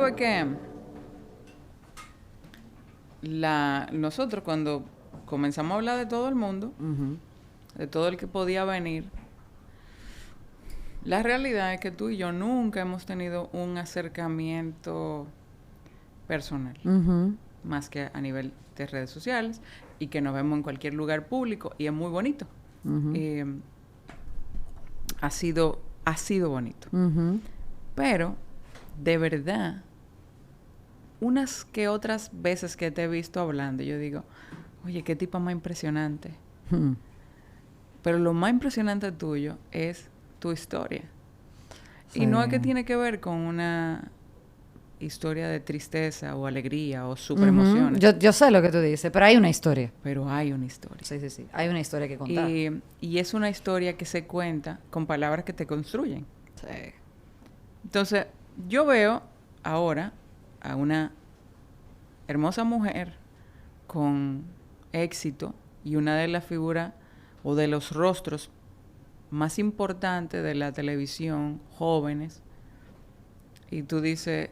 sabes que nosotros cuando comenzamos a hablar de todo el mundo, de todo el que podía venir, la realidad es que tú y yo nunca hemos tenido un acercamiento personal, más que a nivel de redes sociales, y que nos vemos en cualquier lugar público, y es muy bonito. Ha sido bonito. Pero, de verdad, unas que otras veces que te he visto hablando, yo digo, oye, qué tipa más impresionante. Pero lo más impresionante tuyo es tu historia. Sí. Y no es que tiene que ver con una historia de tristeza o alegría o super emociones. Yo sé lo que tú dices, pero hay una historia. Pero hay una historia. Sí. Hay una historia que contar. Y es una historia que se cuenta con palabras que te construyen. Sí. Entonces, yo veo ahora a una hermosa mujer con éxito y una de las figuras o de los rostros más importantes de la televisión, jóvenes, y tú dices,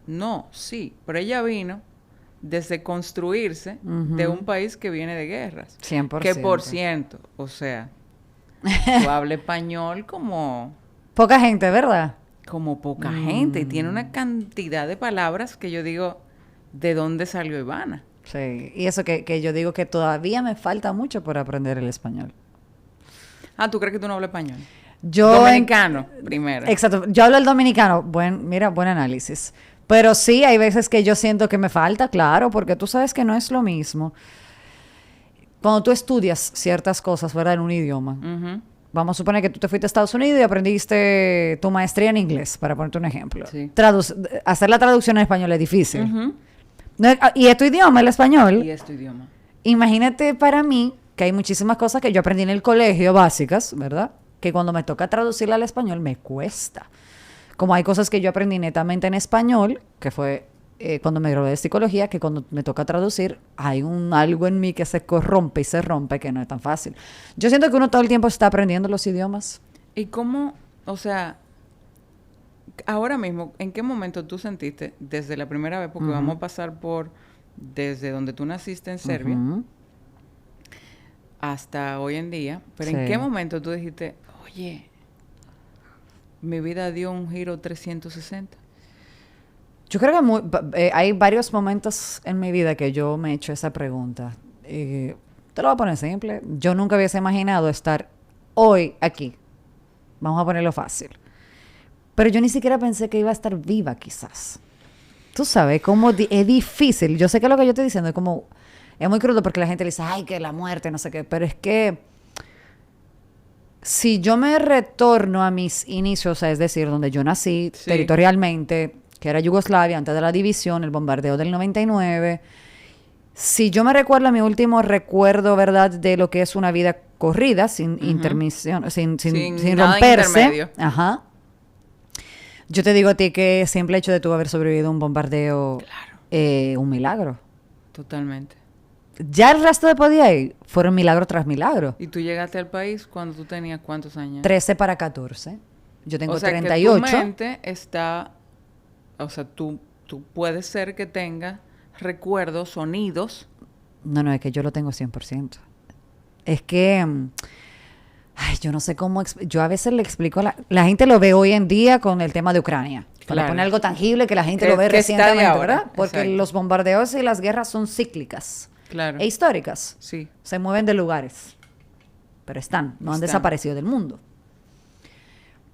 no, sí, pero ella vino desde construirse de un país que viene de guerras. 100%. Que por ciento, o sea, tú hablas español como... Poca gente, ¿verdad? Como poca gente, y tiene una cantidad de palabras que yo digo, ¿de dónde salió Ivana? Sí, y eso que yo digo que todavía me falta mucho por aprender el español. ¿Tú crees que tú no hablas español? Dominicano, primero. Exacto, yo hablo el dominicano, buen análisis. Pero sí, hay veces que yo siento que me falta, claro, porque tú sabes que no es lo mismo. Cuando tú estudias ciertas cosas, ¿verdad? En un idioma. Vamos a suponer que tú te fuiste a Estados Unidos y aprendiste tu maestría en inglés, para ponerte un ejemplo. Sí. Hacer la traducción en español es difícil. Y es tu idioma, el español. Y es tu idioma. Imagínate para mí que hay muchísimas cosas que yo aprendí en el colegio, básicas, ¿verdad? Que cuando me toca traducirla al español me cuesta. Como hay cosas que yo aprendí netamente en español, que fue cuando me gradué de psicología, que cuando me toca traducir, hay algo en mí que se corrompe y se rompe, que no es tan fácil. Yo siento que uno todo el tiempo está aprendiendo los idiomas. ¿Y cómo, o sea, ahora mismo, en qué momento tú sentiste, desde la primera vez, porque vamos a pasar desde donde tú naciste en Serbia, hasta hoy en día, pero en qué momento tú dijiste, oye, mi vida dio un giro 360? Yo creo que hay varios momentos en mi vida que yo me he hecho esa pregunta. Te lo voy a poner simple. Yo nunca hubiese imaginado estar hoy aquí. Vamos a ponerlo fácil. Pero yo ni siquiera pensé que iba a estar viva, quizás. Tú sabes cómo es difícil. Yo sé que lo que yo estoy diciendo es muy crudo porque la gente le dice, ay, que la muerte, no sé qué. Pero es que si yo me retorno a mis inicios, es decir, donde yo nací territorialmente, que era Yugoslavia, antes de la división, el bombardeo del 99. Si yo me recuerdo a mi último recuerdo, ¿verdad?, de lo que es una vida corrida, sin intermisión, sin romperse. Ajá. Yo te digo a ti que simple hecho de tú haber sobrevivido a un bombardeo, un milagro. Totalmente. Ya el resto de ahí fueron milagro tras milagro. ¿Y tú llegaste al país cuando tú tenías cuántos años? 13 para 14. Yo tengo 38. Que tu mente está... O sea, tú puedes ser que tengas recuerdos, sonidos. No, es que yo lo tengo 100%. Es que... yo no sé cómo... Yo a veces le explico a la gente lo ve hoy en día con el tema de Ucrania. Claro. Le pone algo tangible que la gente lo ve recientemente, ¿verdad? Porque los bombardeos y las guerras son cíclicas. Claro. E históricas. Sí. Se mueven de lugares. Pero no han desaparecido del mundo.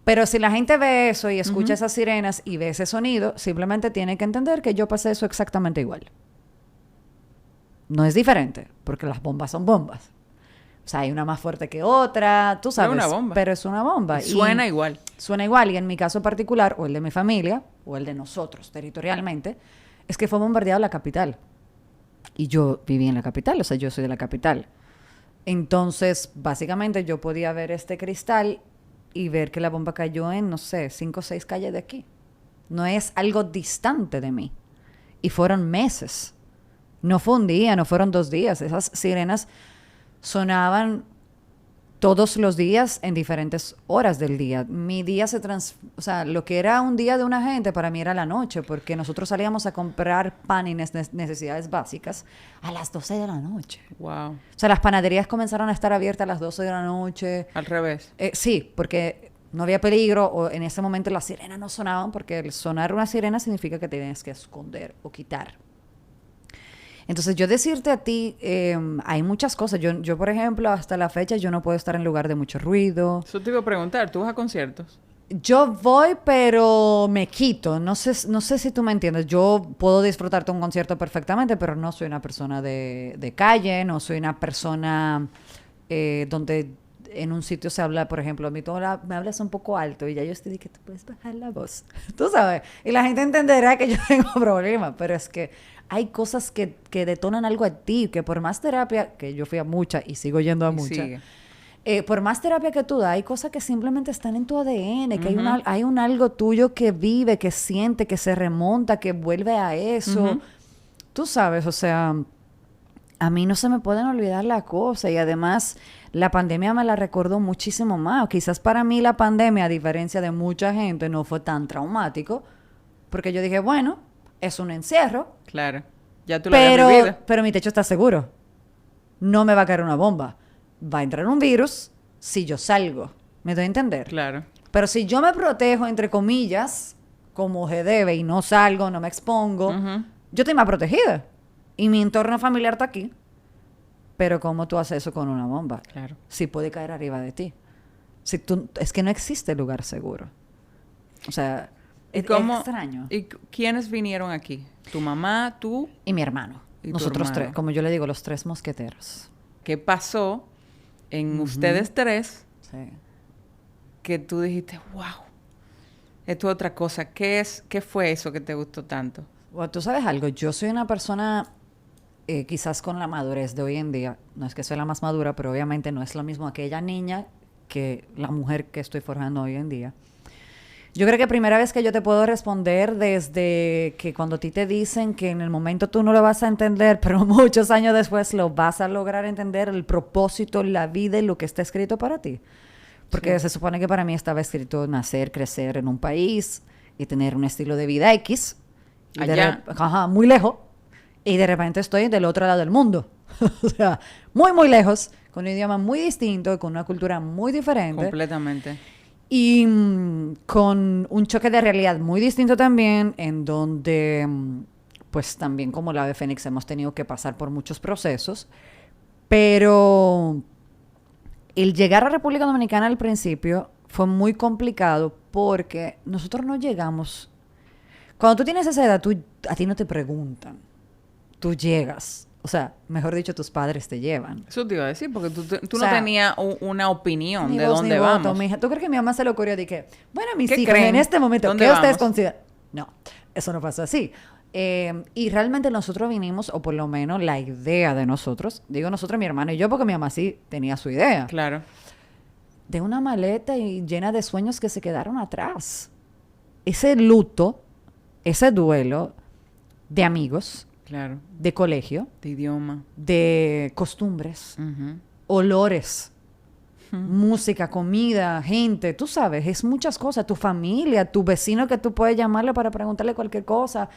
Pero si la gente ve eso y escucha esas sirenas y ve ese sonido, simplemente tiene que entender que yo pasé eso exactamente igual. No es diferente, porque las bombas son bombas. O sea, hay una más fuerte que otra, tú sabes. Es una bomba. Pero es una bomba. Suena igual. Suena igual. Y en mi caso particular, o el de mi familia, o el de nosotros territorialmente, es que fue bombardeado la capital. Y yo viví en la capital, o sea, yo soy de la capital. Entonces, básicamente, yo podía ver este cristal y ver que la bomba cayó en, no sé, 5 o 6 calles de aquí. No es algo distante de mí. Y fueron meses. No fue un día, no fueron 2 días. Esas sirenas sonaban todos los días en diferentes horas del día. Mi día o sea, lo que era un día de una gente para mí era la noche, porque nosotros salíamos a comprar pan y necesidades básicas a las 12 de la noche. Wow. O sea, las panaderías comenzaron a estar abiertas a las 12 de la noche. Al revés. Sí, porque no había peligro, o en ese momento las sirenas no sonaban, porque el sonar una sirena significa que te tienes que esconder o quitar. Entonces, yo decirte a ti, hay muchas cosas. Yo, por ejemplo, hasta la fecha, yo no puedo estar en lugar de mucho ruido. Eso te iba a preguntar, ¿tú vas a conciertos? Yo voy, pero me quito. No sé si tú me entiendes. Yo puedo disfrutarte un concierto perfectamente, pero no soy una persona de calle, no soy una persona donde en un sitio se habla, por ejemplo, a mí me hablas un poco alto y ya yo estoy diciendo que tú puedes bajar la voz. Tú sabes. Y la gente entenderá que yo tengo problemas, pero es que hay cosas que detonan algo a ti, que por más terapia, que yo fui a muchas y sigo yendo a muchas, por más terapia que tú das, hay cosas que simplemente están en tu ADN, que hay un algo tuyo que vive, que siente, que se remonta, que vuelve a eso. Tú sabes, o sea, a mí no se me pueden olvidar las cosas y además la pandemia me la recordó muchísimo más. Quizás para mí la pandemia, a diferencia de mucha gente, no fue tan traumático, porque yo dije, bueno, es un encierro. Claro. Ya tú lo habías vivido. Pero mi techo está seguro. No me va a caer una bomba. Va a entrar un virus si yo salgo. ¿Me doy a entender? Claro. Pero si yo me protejo, entre comillas, como se debe, y no salgo, no me expongo, yo estoy más protegida. Y mi entorno familiar está aquí. Pero ¿cómo tú haces eso con una bomba? Claro. Si puede caer arriba de ti. Es que no existe lugar seguro. O sea, es extraño. ¿Y quiénes vinieron aquí? ¿Tu mamá, tú? Y mi hermano. Nosotros tres, como yo le digo, los tres mosqueteros. ¿Qué pasó en ustedes tres? Sí. Que tú dijiste, wow, esto es otra cosa. ¿Qué fue eso que te gustó tanto? Bueno, tú sabes algo, yo soy una persona, quizás con la madurez de hoy en día, no es que soy la más madura, pero obviamente no es lo mismo aquella niña que la mujer que estoy forjando hoy en día. Yo creo que primera vez que yo te puedo responder desde que cuando a ti te dicen que en el momento tú no lo vas a entender, pero muchos años después lo vas a lograr entender, el propósito, la vida y lo que está escrito para ti. Porque se supone que para mí estaba escrito nacer, crecer en un país y tener un estilo de vida X. Allá. Muy lejos. Y de repente estoy del otro lado del mundo. O sea, muy, muy lejos, con un idioma muy distinto, con una cultura muy diferente. Completamente. Y con un choque de realidad muy distinto también, en donde, pues también como la ave Fénix hemos tenido que pasar por muchos procesos, pero el llegar a República Dominicana al principio fue muy complicado porque nosotros no llegamos. Cuando tú tienes esa edad, a ti no te preguntan, tú llegas. O sea, mejor dicho, tus padres te llevan. Eso te iba a decir, porque tú no tenías una opinión de dónde voto, vamos. Mija. ¿Tú crees que mi mamá se le ocurrió de que, bueno, mis ¿Qué hijos, creen? en este momento, ¿Dónde ¿qué ustedes vamos? consideran? No, eso no pasó así. Y realmente nosotros vinimos, o por lo menos la idea de nosotros, digo nosotros, mi hermano y yo, porque mi mamá sí tenía su idea. Claro. De una maleta y llena de sueños que se quedaron atrás. Ese luto, ese duelo de amigos, Claro. de colegio, De idioma. de costumbres, olores, música, comida, gente, tú sabes, es muchas cosas. Tu familia, tu vecino que tú puedes llamarle para preguntarle cualquier cosa,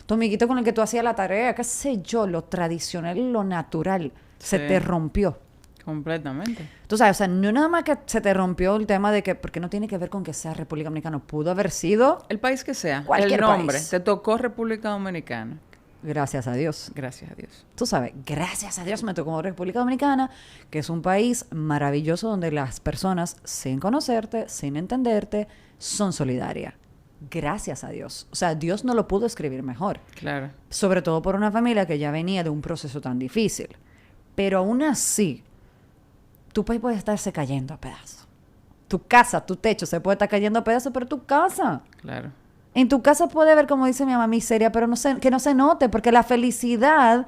tu amiguito con el que tú hacías la tarea, qué sé yo, lo tradicional, lo natural, se te rompió. Completamente. Tú sabes, o sea, no nada más que se te rompió el tema de que, porque no tiene que ver con que sea República Dominicana, pudo haber sido El país que sea. Cualquier el nombre. país. Te tocó República Dominicana. gracias a Dios. Gracias a Dios. Tú sabes, gracias a Dios me tocó República Dominicana, que es un país maravilloso donde las personas, sin conocerte, sin entenderte, son solidarias. Gracias a Dios. O sea, Dios no lo pudo escribir mejor. Claro. Sobre todo por una familia que ya venía de un proceso tan difícil. Pero aún así, tu país puede estarse cayendo a pedazos. Tu casa, tu techo se puede estar cayendo a pedazos, pero tu casa... Claro. En tu casa puede haber, como dice mi mamá, miseria, pero que no se note, porque la felicidad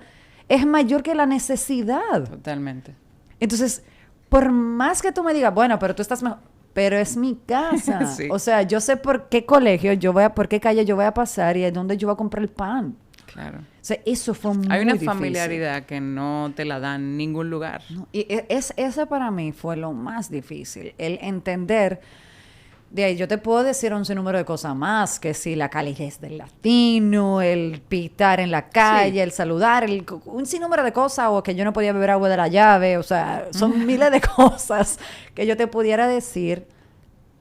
es mayor que la necesidad. Totalmente. Entonces, por más que tú me digas, bueno, pero tú estás mejor, pero es mi casa. Sí. O sea, yo sé por qué colegio por qué calle yo voy a pasar y a dónde yo voy a comprar el pan. Claro. O sea, eso fue muy difícil. Hay una familiaridad que no te la dan en ningún lugar. No, y ese para mí fue lo más difícil, el entender. De ahí yo te puedo decir un sinnúmero de cosas más, que si la calidez del latino, el pitar en la calle, Sí. el saludar, un sinnúmero de cosas, o que yo no podía beber agua de la llave, o sea, son miles de cosas que yo te pudiera decir,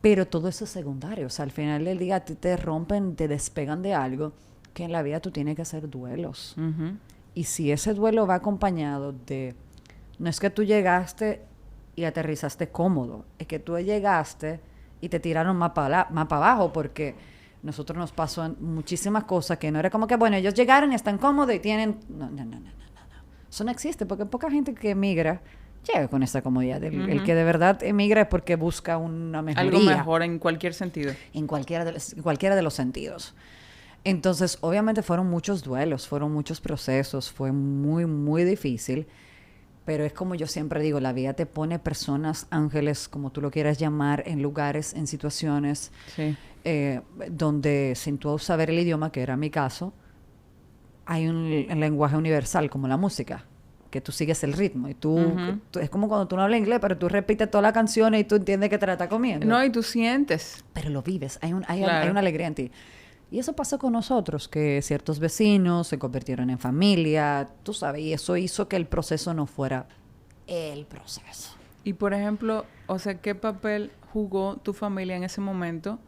pero todo eso es secundario, o sea, al final del día a ti te rompen, te despegan de algo, que en la vida tú tienes que hacer duelos. Ujú. Y si ese duelo va acompañado de, no es que tú llegaste y aterrizaste cómodo, es que tú llegaste y te tiraron más para abajo, porque nosotros nos pasó en muchísimas cosas que no era como que, bueno, ellos llegaron y están cómodos y tienen... No, no, no, no, no, no. Eso no existe, porque poca gente que emigra llega con esa comodidad. El que de verdad emigra es porque busca una mejoría. Algo mejor en cualquier sentido. En cualquiera de los sentidos. Entonces, obviamente fueron muchos duelos, fueron muchos procesos, fue muy, muy difícil. Pero es como yo siempre digo, la vida te pone personas, ángeles, como tú lo quieras llamar, en lugares, en situaciones, Sí. donde sin tú saber el idioma, que era mi caso, hay un lenguaje universal, como la música, que tú sigues el ritmo. Y es como cuando tú no hablas inglés, pero tú repites toda la canción y tú entiendes que te la está comiendo. No, y tú sientes. Pero lo vives, hay Claro. una alegría en ti. Y eso pasó con nosotros, que ciertos vecinos se convirtieron en familia, tú sabes, y eso hizo que el proceso no fuera el proceso. Y por ejemplo, o sea, ¿qué papel jugó tu familia en ese momento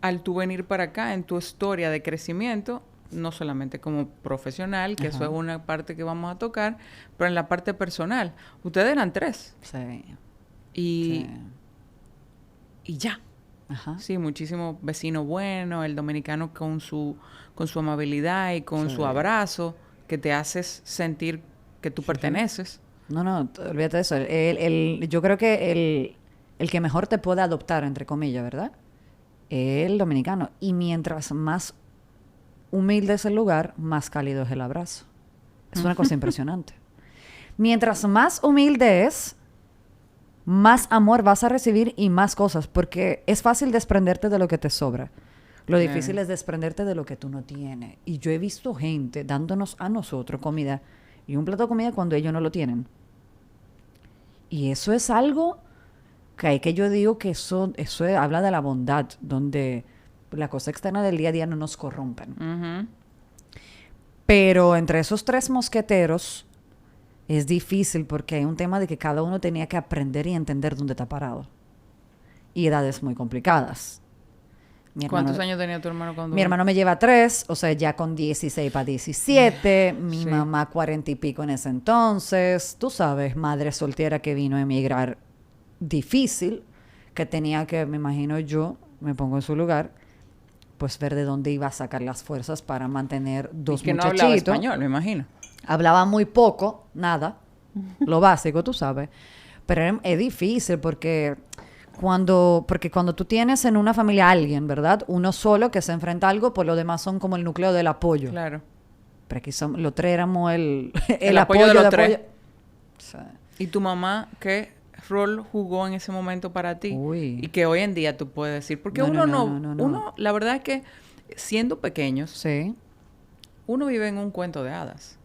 al tú venir para acá en tu historia de crecimiento? No solamente como profesional, que eso es una parte que vamos a tocar, pero en la parte personal. Ustedes eran 3. Sí. Y, Sí. y ya. Ajá. Sí, muchísimo vecino bueno, el dominicano con su amabilidad y con Sí. su abrazo, que te haces sentir que tú perteneces. No, olvídate de eso. Yo creo que el que mejor te puede adoptar, entre comillas, ¿verdad? El dominicano. Y mientras más humilde es el lugar, más cálido es el abrazo. Es una cosa impresionante. Mientras más humilde es, más amor vas a recibir y más cosas, porque es fácil desprenderte de lo que te sobra. Lo difícil es desprenderte de lo que tú no tienes. Y yo he visto gente dándonos a nosotros comida y un plato de comida cuando ellos no lo tienen. Y eso es algo que yo digo que eso habla de la bondad, donde la cosa externa del día a día no nos corrompen. Ujú. Pero entre esos 3 mosqueteros es difícil porque hay un tema de que cada uno tenía que aprender y entender dónde está parado. Y edades muy complicadas. ¿Cuántos años tenía tu hermano cuando...? Mi hermano me lleva 3, o sea, ya con 16 para 17. Mi Sí. mamá 40 y pico en ese entonces. Tú sabes, madre soltera que vino a emigrar difícil, que tenía que, me imagino yo, me pongo en su lugar, pues ver de dónde iba a sacar las fuerzas para mantener 2 Y que no muchachitos. hablaba español, me imagino. Hablaba muy poco, nada, lo básico, tú sabes. Pero es difícil porque cuando tú tienes en una familia a alguien, ¿verdad? Uno solo que se enfrenta a algo, pues los demás son como el núcleo del apoyo. Claro. Pero aquí los 3 éramos el apoyo de los 3. Sí. ¿Y tu mamá qué rol jugó en ese momento para ti? Uy. Y que hoy en día tú puedes decir. Porque No, uno no. uno, la verdad es que siendo pequeños, Sí. uno vive en un cuento de hadas.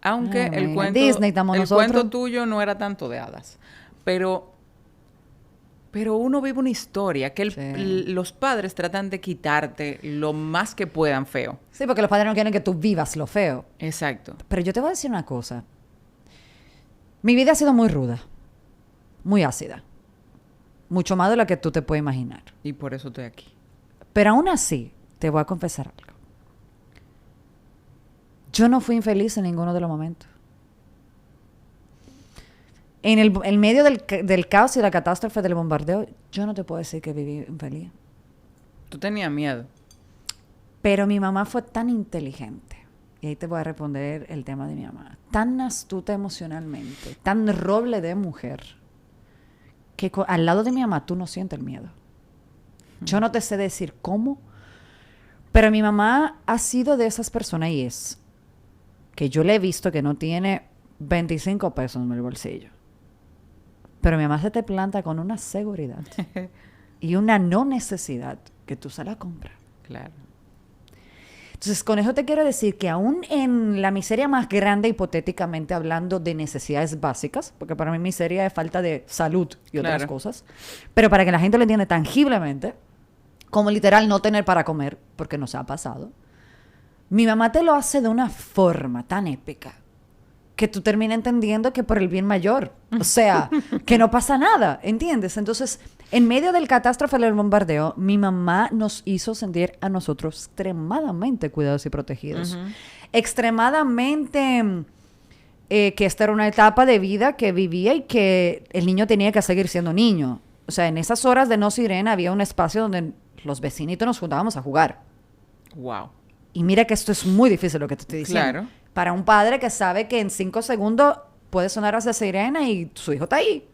Aunque Ay, el en cuento, Disney estamos nosotros. cuento tuyo no era tanto de hadas. Pero uno vive una historia que Sí. los padres tratan de quitarte lo más que puedan feo. Sí, porque los padres no quieren que tú vivas lo feo. Exacto. Pero yo te voy a decir una cosa. Mi vida ha sido muy ruda, muy ácida. Mucho más de lo que tú te puedes imaginar. Y por eso estoy aquí. Pero aún así, te voy a confesar algo. Yo no fui infeliz en ninguno de los momentos. En medio del caos y la catástrofe del bombardeo, yo no te puedo decir que viví infeliz. Tú tenías miedo. Pero mi mamá fue tan inteligente. Y ahí te voy a responder el tema de mi mamá. Tan astuta emocionalmente, tan roble de mujer, que al lado de mi mamá tú no sientes el miedo. Yo no te sé decir cómo, pero mi mamá ha sido de esas personas y es que yo le he visto que no tiene 25 pesos en el bolsillo. Pero mi mamá se te planta con una seguridad y una no necesidad que tú se la compras. Claro. Entonces, con eso te quiero decir que aún en la miseria más grande, hipotéticamente hablando de necesidades básicas, porque para mí miseria es falta de salud y otras Claro. cosas, pero para que la gente lo entienda tangiblemente, como literal no tener para comer, porque nos ha pasado, mi mamá te lo hace de una forma tan épica que tú terminas entendiendo que por el bien mayor, o sea, que no pasa nada, ¿entiendes? Entonces, en medio del catástrofe del bombardeo, mi mamá nos hizo sentir a nosotros extremadamente cuidados y protegidos. Extremadamente que esta era una etapa de vida que vivía y que el niño tenía que seguir siendo niño. O sea, en esas horas de no sirena había un espacio donde los vecinitos nos juntábamos a jugar. Wow. Y mira que esto es muy difícil lo que te estoy diciendo. Claro. Para un padre que sabe que en 5 segundos puede sonar hacia sirena y su hijo está ahí.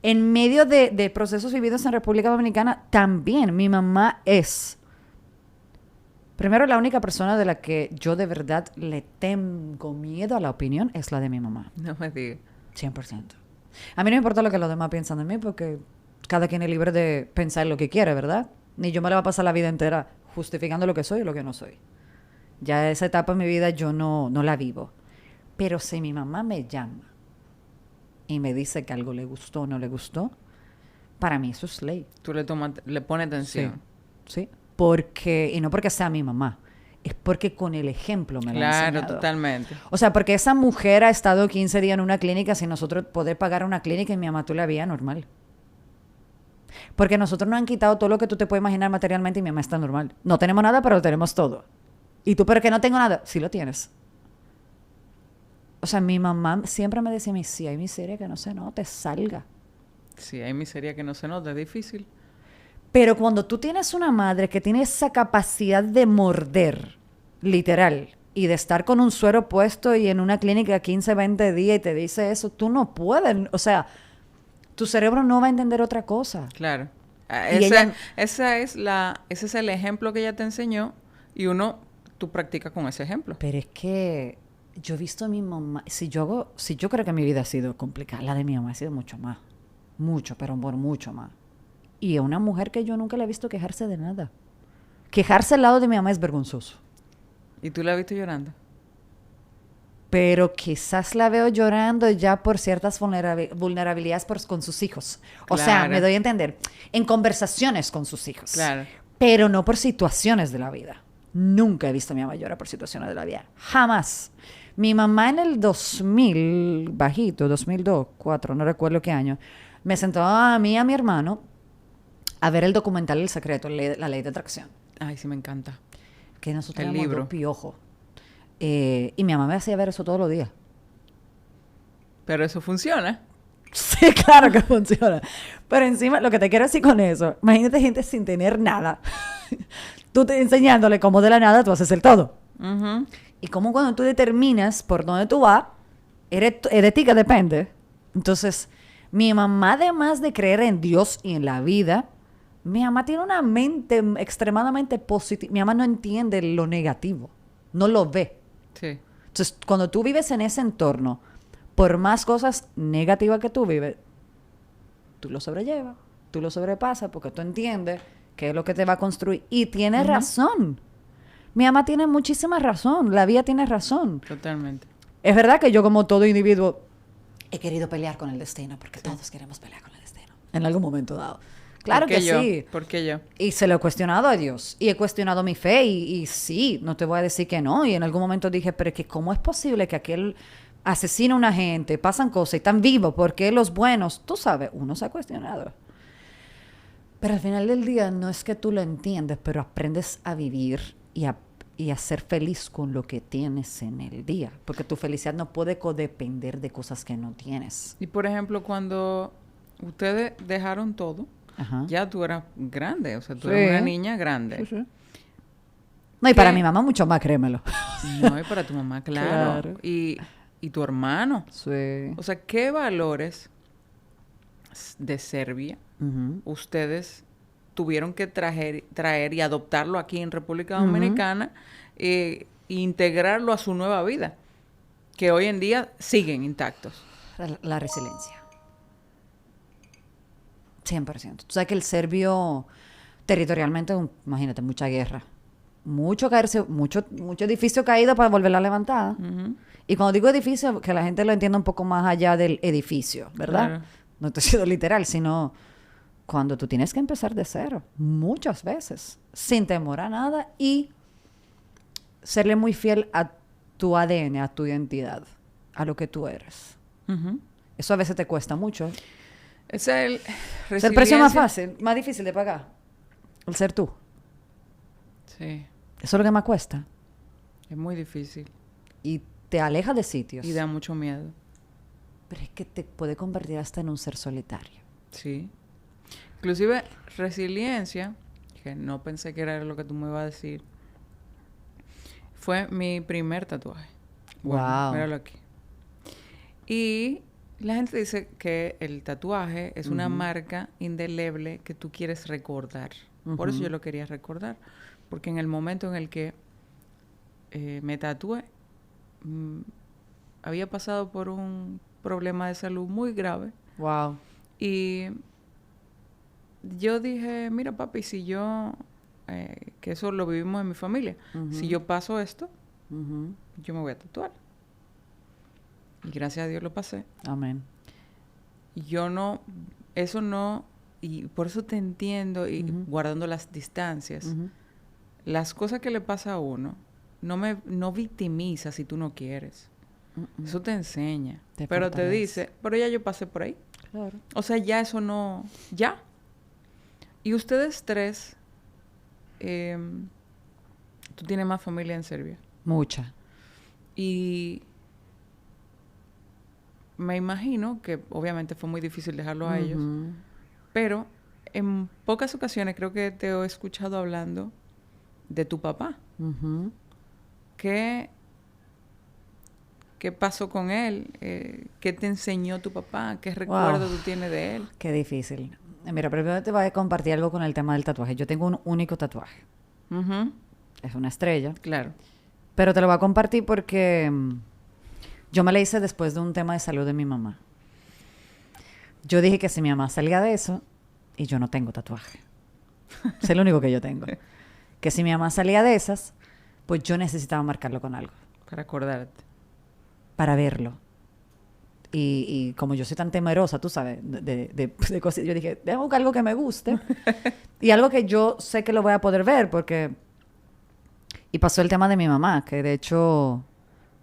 En medio de procesos vividos en República Dominicana, también mi mamá es, primero, la única persona de la que yo de verdad le tengo miedo a la opinión es la de mi mamá. No me digas. 100%. A mí no me importa lo que los demás piensan de mí porque cada quien es libre de pensar lo que quiere, ¿verdad? Ni yo me la voy a pasar la vida entera justificando lo que soy y lo que no soy. Ya esa etapa en mi vida yo no la vivo. Pero si mi mamá me llama y me dice que algo le gustó o no le gustó, para mí eso es ley. Tú le pones atención. Sí. Porque, y no porque sea mi mamá, es porque con el ejemplo me lo ha Claro, enseñado. totalmente. O sea, porque esa mujer ha estado 15 días en una clínica sin nosotros poder pagar una clínica y mi mamá tú la veías normal. Porque nosotros nos han quitado todo lo que tú te puedes imaginar materialmente y mi mamá está normal. No tenemos nada, pero lo tenemos todo. Y tú, pero que no tengo nada, sí lo tienes. O sea, mi mamá siempre me decía a mí, si hay miseria que no se note, salga. Sí, hay miseria que no se nota, es difícil. Pero cuando tú tienes una madre que tiene esa capacidad de morder, literal, y de estar con un suero puesto y en una clínica 15, 20 días y te dice eso, tú no puedes, o sea, tu cerebro no va a entender otra cosa. Claro. Y ella- Ese es el ejemplo que ella te enseñó y tú practicas con ese ejemplo. Pero es que yo he visto a mi mamá, si yo creo que mi vida ha sido complicada, la de mi mamá ha sido mucho más, mucho, pero por mucho más. Y es una mujer que yo nunca la he visto quejarse de nada. Quejarse al lado de mi mamá es vergonzoso. ¿Y tú la viste llorando? Pero quizás la veo llorando ya por ciertas vulnerabilidades con sus hijos. O sea, Claro. me doy a entender, en conversaciones con sus hijos. Claro. Pero no por situaciones de la vida. Nunca he visto a mi mamá llorar por situaciones de la vida. Jamás. Mi mamá en el 2000, bajito, 2002, 2004, no recuerdo qué año, me sentó a mí y a mi hermano a ver el documental El Secreto, la ley de atracción. Ay, sí me encanta. Que nosotros El éramos libro. dos piojos. Y mi mamá me hacía ver eso todos los días. Pero eso funciona. Sí, claro que funciona. Pero encima, lo que te quiero decir con eso, imagínate gente sin tener nada. Tú enseñándole cómo de la nada tú haces el todo. Ujú. Y cómo cuando tú determinas por dónde tú vas, es de ti que depende. Entonces, mi mamá, además de creer en Dios y en la vida, mi mamá tiene una mente extremadamente positiva. Mi mamá no entiende lo negativo, no lo ve. Sí. Entonces, cuando tú vives en ese entorno, por más cosas negativas que tú vives, tú lo sobrellevas, tú lo sobrepasas porque tú entiendes qué es lo que te va a construir. Y tienes razón. Mi mamá tiene muchísima razón. La vida tiene razón. Totalmente. Es verdad que yo, como todo individuo, he querido pelear con el destino porque todos queremos pelear con el destino en algún momento dado. Claro ¿Por qué que yo? sí. ¿Por qué yo? Y se lo he cuestionado a Dios. Y he cuestionado mi fe. Y sí, no te voy a decir que no. Y en algún momento dije, pero es que ¿cómo es posible que aquel asesina a una gente, pasan cosas y están vivos? ¿Por qué los buenos? Tú sabes, uno se ha cuestionado. Pero al final del día no es que tú lo entiendes, pero aprendes a vivir y a ser feliz con lo que tienes en el día. Porque tu felicidad no puede codepender de cosas que no tienes. Y por ejemplo, cuando ustedes dejaron todo, Ajá. ya tú eras grande, o sea, tú Sí. eras una niña grande. Sí, sí. No, y para ¿Qué? mi mamá mucho más, créemelo. No, y para tu mamá, claro. Claro. Y tu hermano. Sí. O sea, ¿qué valores de Serbia Ujú. ustedes tuvieron que traer y adoptarlo aquí en República Dominicana e integrarlo a su nueva vida? Que hoy en día siguen intactos. La resiliencia. 100%. Tú sabes que el serbio, territorialmente, imagínate, mucha guerra. mucho caerse, mucho edificio caído para volverla a levantar. Ujú. Y cuando digo edificio, que la gente lo entienda un poco más allá del edificio, ¿verdad? Claro. No estoy siendo literal, sino cuando tú tienes que empezar de cero, muchas veces, sin temor a nada y serle muy fiel a tu ADN, a tu identidad, a lo que tú eres. Ujú. Eso a veces te cuesta mucho. Es el Es el precio más resiliencia. fácil, más difícil de pagar. El ser tú. Sí, Eso es lo que más cuesta. es muy difícil Y te aleja de sitios. y da mucho miedo. Pero es que te puede convertir hasta en un ser solitario. Sí. Inclusive resiliencia, que no pensé que era lo que tú me ibas a decir, fue mi primer tatuaje. Bueno, Wow. míralo aquí. Y la gente dice que el tatuaje es una marca indeleble que tú quieres recordar. Por eso yo lo quería recordar. Porque en el momento en el que me tatué, había pasado por un problema de salud muy grave. Wow. Y yo dije, mira papi, si yo, que eso lo vivimos en mi familia, si yo paso esto, yo me voy a tatuar. Y gracias a Dios lo pasé. Amén. Y yo no, eso no, y por eso te entiendo, y guardando las distancias, las cosas que le pasa a uno, no victimiza si tú no quieres. Eso te enseña. Te Pero te fortalece. dice, pero ya yo pasé por ahí. Claro. O sea, ya eso no, ya. Y ustedes tres, tú tienes más familia en Serbia. Mucha. Y me imagino que obviamente fue muy difícil dejarlo a ellos. Pero en pocas ocasiones creo que te he escuchado hablando de tu papá. ¿Qué pasó con él? ¿Qué te enseñó tu papá? ¿Qué recuerdo tú tienes de él? Qué difícil. Mira, primero te voy a compartir algo con el tema del tatuaje. Yo tengo un único tatuaje. Ujú, Es una estrella. claro. Pero te lo voy a compartir porque yo me la hice después de un tema de salud de mi mamá. Yo dije que si mi mamá salía de eso, y yo no tengo tatuaje. Es el único que yo tengo. Que si mi mamá salía de esas, pues yo necesitaba marcarlo con algo. Para acordarte. Para verlo. Y como yo soy tan temerosa, tú sabes, de cosas, yo dije, déjame buscar algo que me guste. Y algo que yo sé que lo voy a poder ver, porque... Y pasó el tema de mi mamá, que de hecho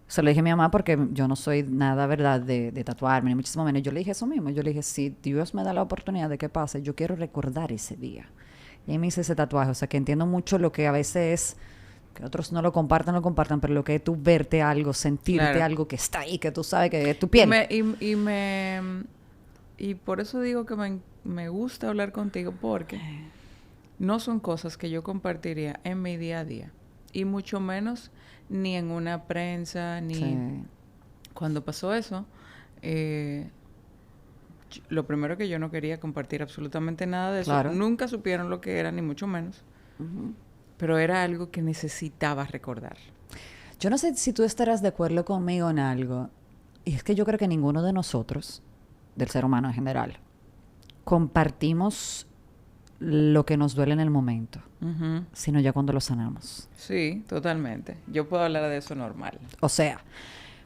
se lo dije a mi mamá porque yo no soy nada, ¿verdad?, de tatuarme, ni muchísimo menos. Yo le dije eso mismo. Yo le dije, si Dios me da la oportunidad de que pase, yo quiero recordar ese día. Y ahí me hice ese tatuaje. O sea, que entiendo mucho lo que a veces es, que otros no lo compartan, pero lo que es tú verte algo, sentirte Claro. algo que está ahí, que tú sabes que es tu piel. Y por eso digo que me gusta hablar contigo, porque no son cosas que yo compartiría en mi día a día. Y mucho menos ni en una prensa, ni... Sí. Cuando pasó eso, lo primero que yo no quería compartir absolutamente nada de eso. Claro. Nunca supieron lo que era, ni mucho menos. Pero era algo que necesitaba recordar. Yo no sé si tú estarás de acuerdo conmigo en algo. Y es que yo creo que ninguno de nosotros, del ser humano en general, compartimos lo que nos duele en el momento, Ujú. sino ya cuando lo sanamos. Sí, totalmente. Yo puedo hablar de eso normal. O sea,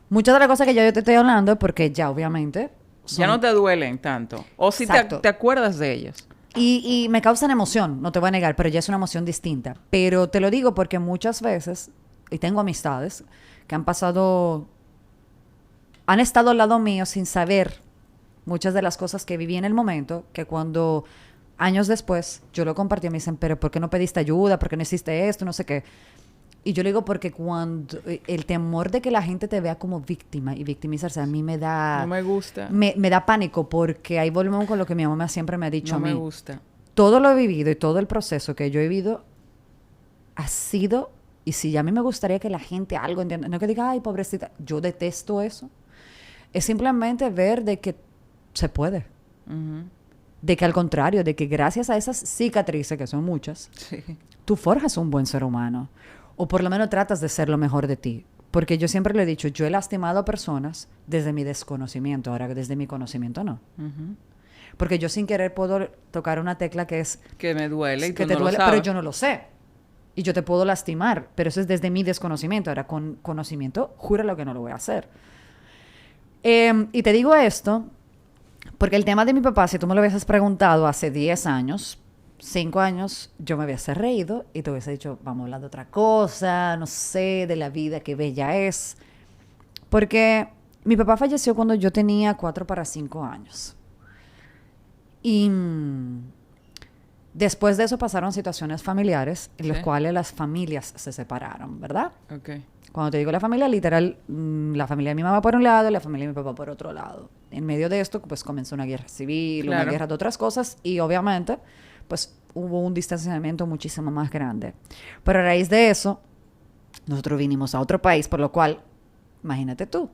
muchas de las cosas que yo te estoy hablando es porque ya obviamente... Ya no te duelen tanto. O si Exacto. te acuerdas de ellas. Y me causan emoción, no te voy a negar, pero ya es una emoción distinta. Pero te lo digo porque muchas veces, y tengo amistades que han pasado, han estado al lado mío sin saber muchas de las cosas que viví en el momento, que cuando años después yo lo compartí, me dicen, pero ¿por qué no pediste ayuda? ¿Por qué no hiciste esto? No sé qué. Y yo le digo porque cuando el temor de que la gente te vea como víctima y victimizarse a mí me da... No me gusta. Me da pánico porque ahí volvemos con lo que mi mamá siempre me ha dicho No a mí. me gusta. Todo lo he vivido y todo el proceso que yo he vivido ha sido, y si a mí me gustaría que la gente algo entienda, no que diga, ay, pobrecita, yo detesto eso. Es simplemente ver de que se puede. Ujú. De que al contrario, de que gracias a esas cicatrices, que son muchas, Sí. tú forjas un buen ser humano. O por lo menos tratas de ser lo mejor de ti. Porque yo siempre le he dicho, yo he lastimado a personas desde mi desconocimiento, ahora desde mi conocimiento no. Ujú. Porque yo sin querer puedo tocar una tecla que es Que me duele y que tú te no duele, lo sabes. pero yo no lo sé. Y yo te puedo lastimar, pero eso es desde mi desconocimiento. Ahora, con conocimiento, júralo que no lo voy a hacer. Y te digo esto porque el tema de mi papá, si tú me lo hubieses preguntado hace 10 años, 5 años, yo me hubiese reído y te hubiese dicho, vamos a hablar de otra cosa, no sé, de la vida, qué bella es. Porque mi papá falleció cuando yo tenía 4 para 5 años. Y después de eso pasaron situaciones familiares en las cuales las familias se separaron, ¿verdad? Okay. Cuando te digo la familia, literal, la familia de mi mamá por un lado y la familia de mi papá por otro lado. En medio de esto, pues comenzó una guerra civil, una guerra de otras cosas y obviamente, pues hubo un distanciamiento muchísimo más grande. Pero a raíz de eso, nosotros vinimos a otro país, por lo cual, imagínate tú.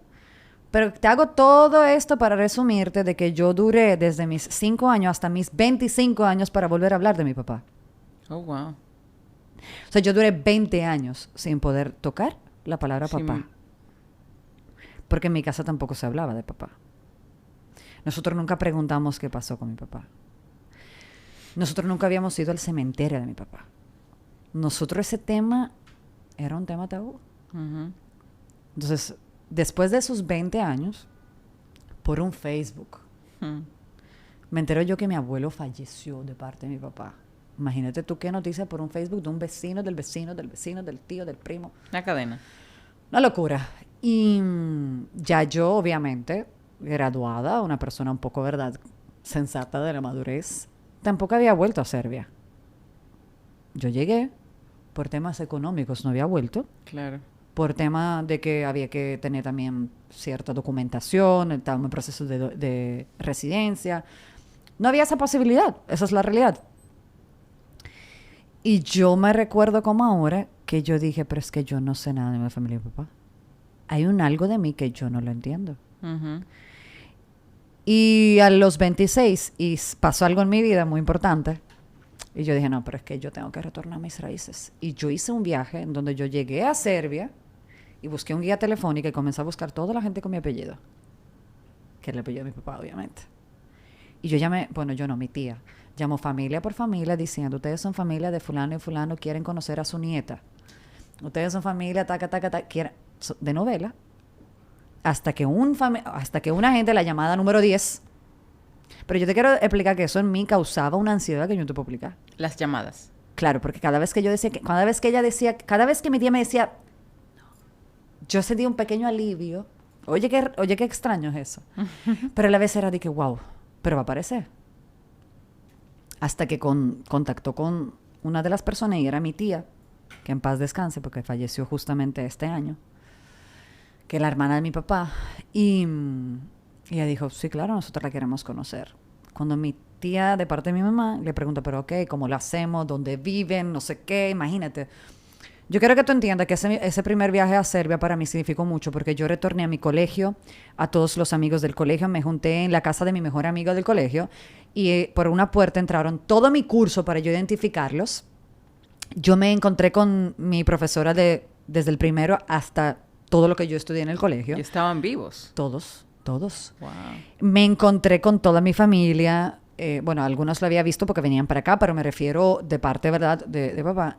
Pero te hago todo esto para resumirte de que yo duré desde mis 5 años hasta mis 25 años para volver a hablar de mi papá. Oh, wow. O sea, yo duré 20 años sin poder tocar la palabra papá. Porque en mi casa tampoco se hablaba de papá. Nosotros nunca preguntamos qué pasó con mi papá. Nosotros nunca habíamos ido al cementerio de mi papá. Nosotros ese tema era un tema tabú. Entonces, después de esos 20 años, por un Facebook, me entero yo que mi abuelo falleció de parte de mi papá. Imagínate tú qué noticia por un Facebook de un vecino, del vecino, del vecino, del tío, del primo. Una cadena. Una locura. Y ya yo, obviamente, graduada, una persona un poco, ¿verdad?, sensata de la madurez, tampoco había vuelto a Serbia. Yo llegué por temas económicos, no había vuelto. Claro. Por tema de que había que tener también cierta documentación, estaba en proceso de residencia. No había esa posibilidad, esa es la realidad. Y yo me recuerdo como ahora que yo dije, pero es que yo no sé nada de mi familia y mi papá. Hay un algo de mí que yo no lo entiendo. Y a los 26 pasó algo en mi vida muy importante. Y yo dije, no, pero es que yo tengo que retornar a mis raíces. Y yo hice un viaje en donde yo llegué a Serbia y busqué un guía telefónico y comencé a buscar toda la gente con mi apellido. Que era el apellido de mi papá, obviamente. Y yo llamé, bueno, yo no, mi tía. Llamó familia por familia diciendo, ustedes son familia de fulano y fulano, quieren conocer a su nieta. Ustedes son familia, taca, quieren, de novela. Hasta que una gente, la llamada número 10. Pero yo te quiero explicar que eso en mí causaba una ansiedad que yo no te puedo explicar. Las llamadas. Claro, porque cada vez que yo decía, cada vez que mi tía me decía, yo sentía un pequeño alivio. Oye, qué extraño es eso. Pero a la vez era de que, wow, pero va a aparecer. Hasta que contactó con una de las personas y era mi tía, que en paz descanse porque falleció justamente este año, que es la hermana de mi papá. Y ella dijo, sí, claro, nosotros la queremos conocer. Cuando mi tía, de parte de mi mamá, le pregunta, pero ok, ¿cómo lo hacemos? ¿Dónde viven? No sé qué, imagínate. Yo quiero que tú entiendas que ese primer viaje a Serbia para mí significó mucho porque yo retorné a mi colegio, a todos los amigos del colegio, me junté en la casa de mi mejor amigo del colegio y por una puerta entraron todo mi curso para yo identificarlos. Yo me encontré con mi profesora desde el primero hasta todo lo que yo estudié en el colegio. ¿Y estaban vivos? Todos. Wow. Me encontré con toda mi familia. Bueno, algunos lo había visto porque venían para acá, pero me refiero de parte, ¿verdad?, de papá.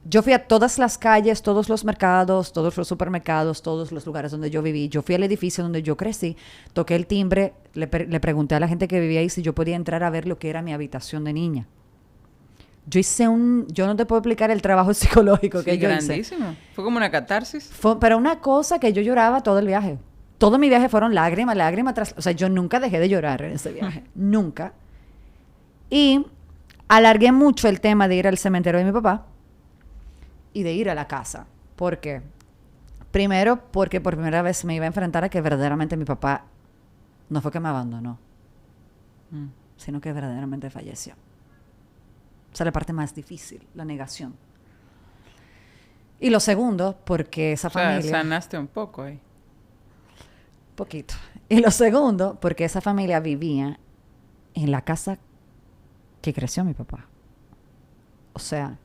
Yo fui a todas las calles, todos los mercados, todos los supermercados, todos los lugares donde yo viví. Yo fui al edificio donde yo crecí, toqué el timbre, le pregunté a la gente que vivía ahí si yo podía entrar a ver lo que era mi habitación de niña. Yo no te puedo explicar el trabajo psicológico que yo hice. Grandísimo. Fue como una catarsis. Pero una cosa que yo lloraba todo el viaje. Todo mi viaje fueron lágrimas tras... O sea, yo nunca dejé de llorar en ese viaje. Nunca. Y alargué mucho el tema de ir al cementerio de mi papá y de ir a la casa. ¿Por qué? Primero, porque por primera vez me iba a enfrentar a que verdaderamente mi papá no fue que me abandonó, sino que verdaderamente falleció. O sea, la parte más difícil, la negación. Y lo segundo, porque esa familia... Sanaste un poco ahí. Poquito. Y lo segundo, porque esa familia vivía en la casa que creció mi papá. O sea,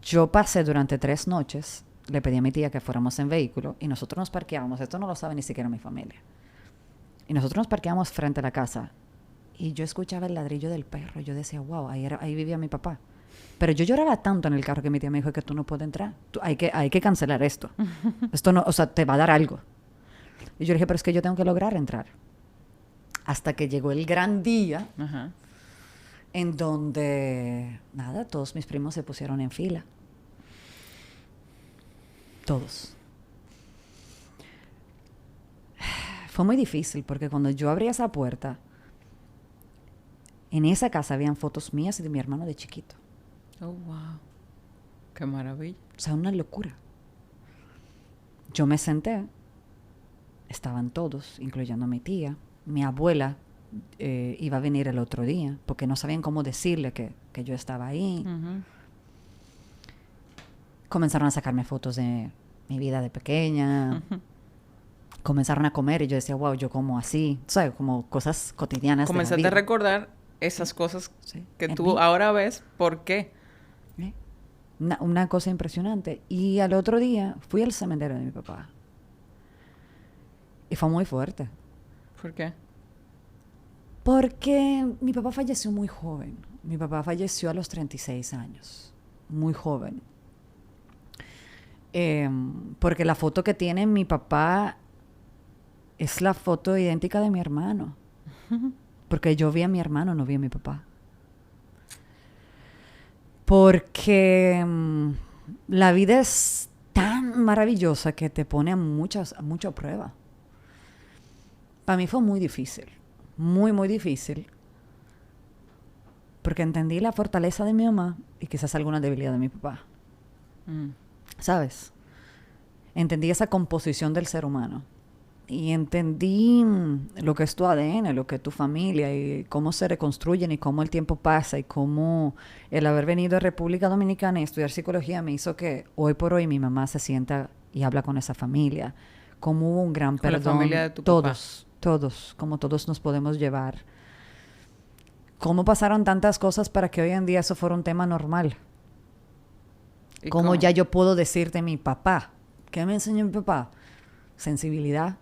yo pasé durante 3 noches, le pedí a mi tía que fuéramos en vehículo y nosotros nos parqueábamos, esto no lo sabe ni siquiera mi familia. Y nosotros nos parqueábamos frente a la casa y yo escuchaba el ladrillo del perro y yo decía, wow, ahí vivía mi papá. Pero yo lloraba tanto en el carro que mi tía me dijo que tú no puedes entrar. Hay que cancelar esto. Esto no, o sea, te va a dar algo. Y yo dije, pero es que yo tengo que lograr entrar. Hasta que llegó el gran día Ajá. en donde, nada, todos mis primos se pusieron en fila. Todos. Fue muy difícil porque cuando yo abrí esa puerta, en esa casa habían fotos mías y de mi hermano de chiquito. Oh, wow. Qué maravilla. O sea, una locura. Yo me senté, estaban todos, incluyendo a mi tía. Mi abuela iba a venir el otro día porque no sabían cómo decirle que yo estaba ahí. Ujú. Comenzaron a sacarme fotos de mi vida de pequeña. Comenzaron a comer y yo decía, wow, yo como así. ¿Sabes? Como cosas cotidianas de la Comenzaste vida. a recordar esas cosas Sí, que en tú mí. ahora ves. ¿Por qué? Una cosa impresionante. Y al otro día fui al cementerio de mi papá. Y fue muy fuerte. ¿Por qué? Porque mi papá falleció muy joven. Mi papá falleció a los 36 años. Muy joven. Porque la foto que tiene mi papá es la foto idéntica de mi hermano. Porque yo vi a mi hermano, no vi a mi papá. Porque la vida es tan maravillosa que te pone a mucha prueba. Para mí fue muy difícil. Muy, muy difícil. Porque entendí la fortaleza de mi mamá y quizás alguna debilidad de mi papá. Mm. ¿Sabes? Entendí esa composición del ser humano. Y entendí lo que es tu ADN, lo que es tu familia y cómo se reconstruyen y cómo el tiempo pasa y cómo el haber venido a República Dominicana y estudiar psicología me hizo que hoy por hoy mi mamá se sienta y habla con esa familia. Cómo hubo un gran Con la perdón. familia de tu Todos, como todos nos podemos llevar. Cómo pasaron tantas cosas para que hoy en día eso fuera un tema normal. ¿Y Cómo ya yo puedo decirte mi papá. ¿Qué me enseñó mi papá? Sensibilidad.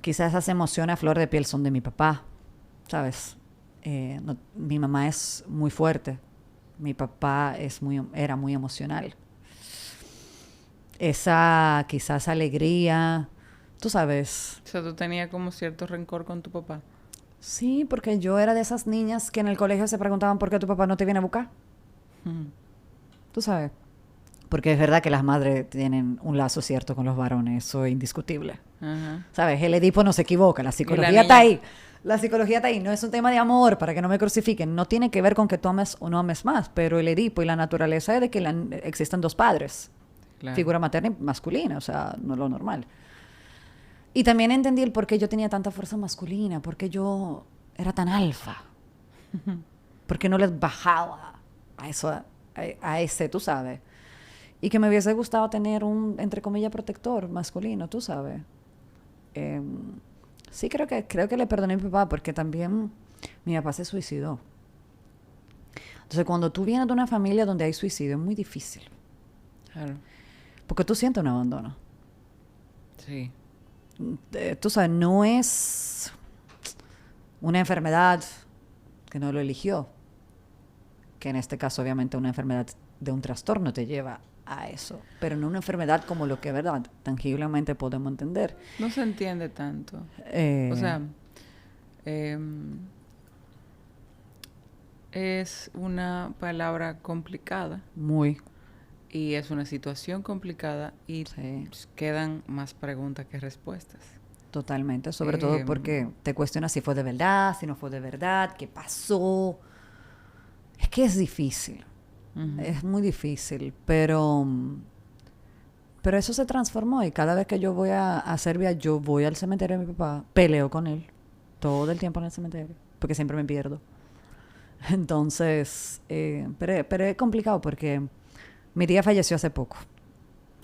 Quizás esas emociones a flor de piel son de mi papá, ¿sabes? Mi mamá es muy fuerte. Mi papá era muy emocional. Esa quizás alegría, tú sabes. O sea, tú tenías como cierto rencor con tu papá. Sí, porque yo era de esas niñas que en el colegio se preguntaban por qué tu papá no te viene a buscar. Ujú. Tú sabes. Porque es verdad que las madres tienen un lazo cierto con los varones, eso es indiscutible. Ajá. ¿Sabes? El Edipo no se equivoca, la psicología niña? está ahí. La psicología está ahí, no es un tema de amor para que no me crucifiquen, no tiene que ver con que tú ames o no ames más, pero el Edipo y la naturaleza es de que existen dos padres, Claro. figura materna y masculina, o sea, no es lo normal. Y también entendí el por qué yo tenía tanta fuerza masculina, por qué yo era tan alfa, por qué no les bajaba a eso, a ese, tú sabes. Y que me hubiese gustado tener un, entre comillas, protector masculino, tú sabes. Sí, creo que le perdoné a mi papá porque también mi papá se suicidó. Entonces, cuando tú vienes de una familia donde hay suicidio, es muy difícil. Claro. Porque tú sientes un abandono. Sí. Tú sabes, no es una enfermedad que no lo eligió. Que en este caso, obviamente, una enfermedad de un trastorno te lleva a eso. Pero no una enfermedad como lo que, ¿verdad?, tangiblemente podemos entender. No se entiende tanto. O sea, es una palabra complicada muy. y es una situación complicada y Sí. quedan más preguntas que respuestas. Totalmente, sobre todo porque te cuestionas si fue de verdad, si no fue de verdad, qué pasó. Es que es difícil, es muy difícil, pero eso se transformó y cada vez que yo voy a Serbia, yo voy al cementerio de mi papá, peleo con él todo el tiempo en el cementerio, porque siempre me pierdo. Entonces, pero es complicado porque mi tía falleció hace poco,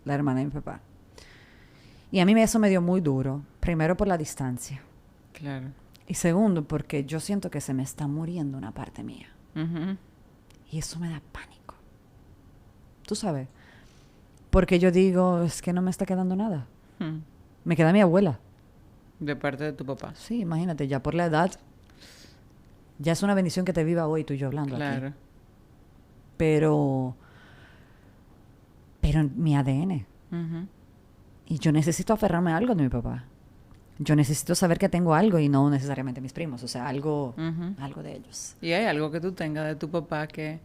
la hermana de mi papá. Y a mí eso me dio muy duro. Primero por la distancia. Claro. Y segundo porque yo siento que se me está muriendo una parte mía. Ujú. Y eso me da pánico. Tú sabes. Porque yo digo, es que no me está quedando nada. Mm. Me queda mi abuela. De parte de tu papá. Sí, imagínate, ya por la edad. Ya es una bendición que te viva hoy tú y yo hablando Claro. aquí. Pero mi ADN. Ujú. Y yo necesito aferrarme a algo de mi papá. Yo necesito saber que tengo algo y no necesariamente mis primos. O sea, algo de ellos. ¿Y hay algo que tú tengas de tu papá que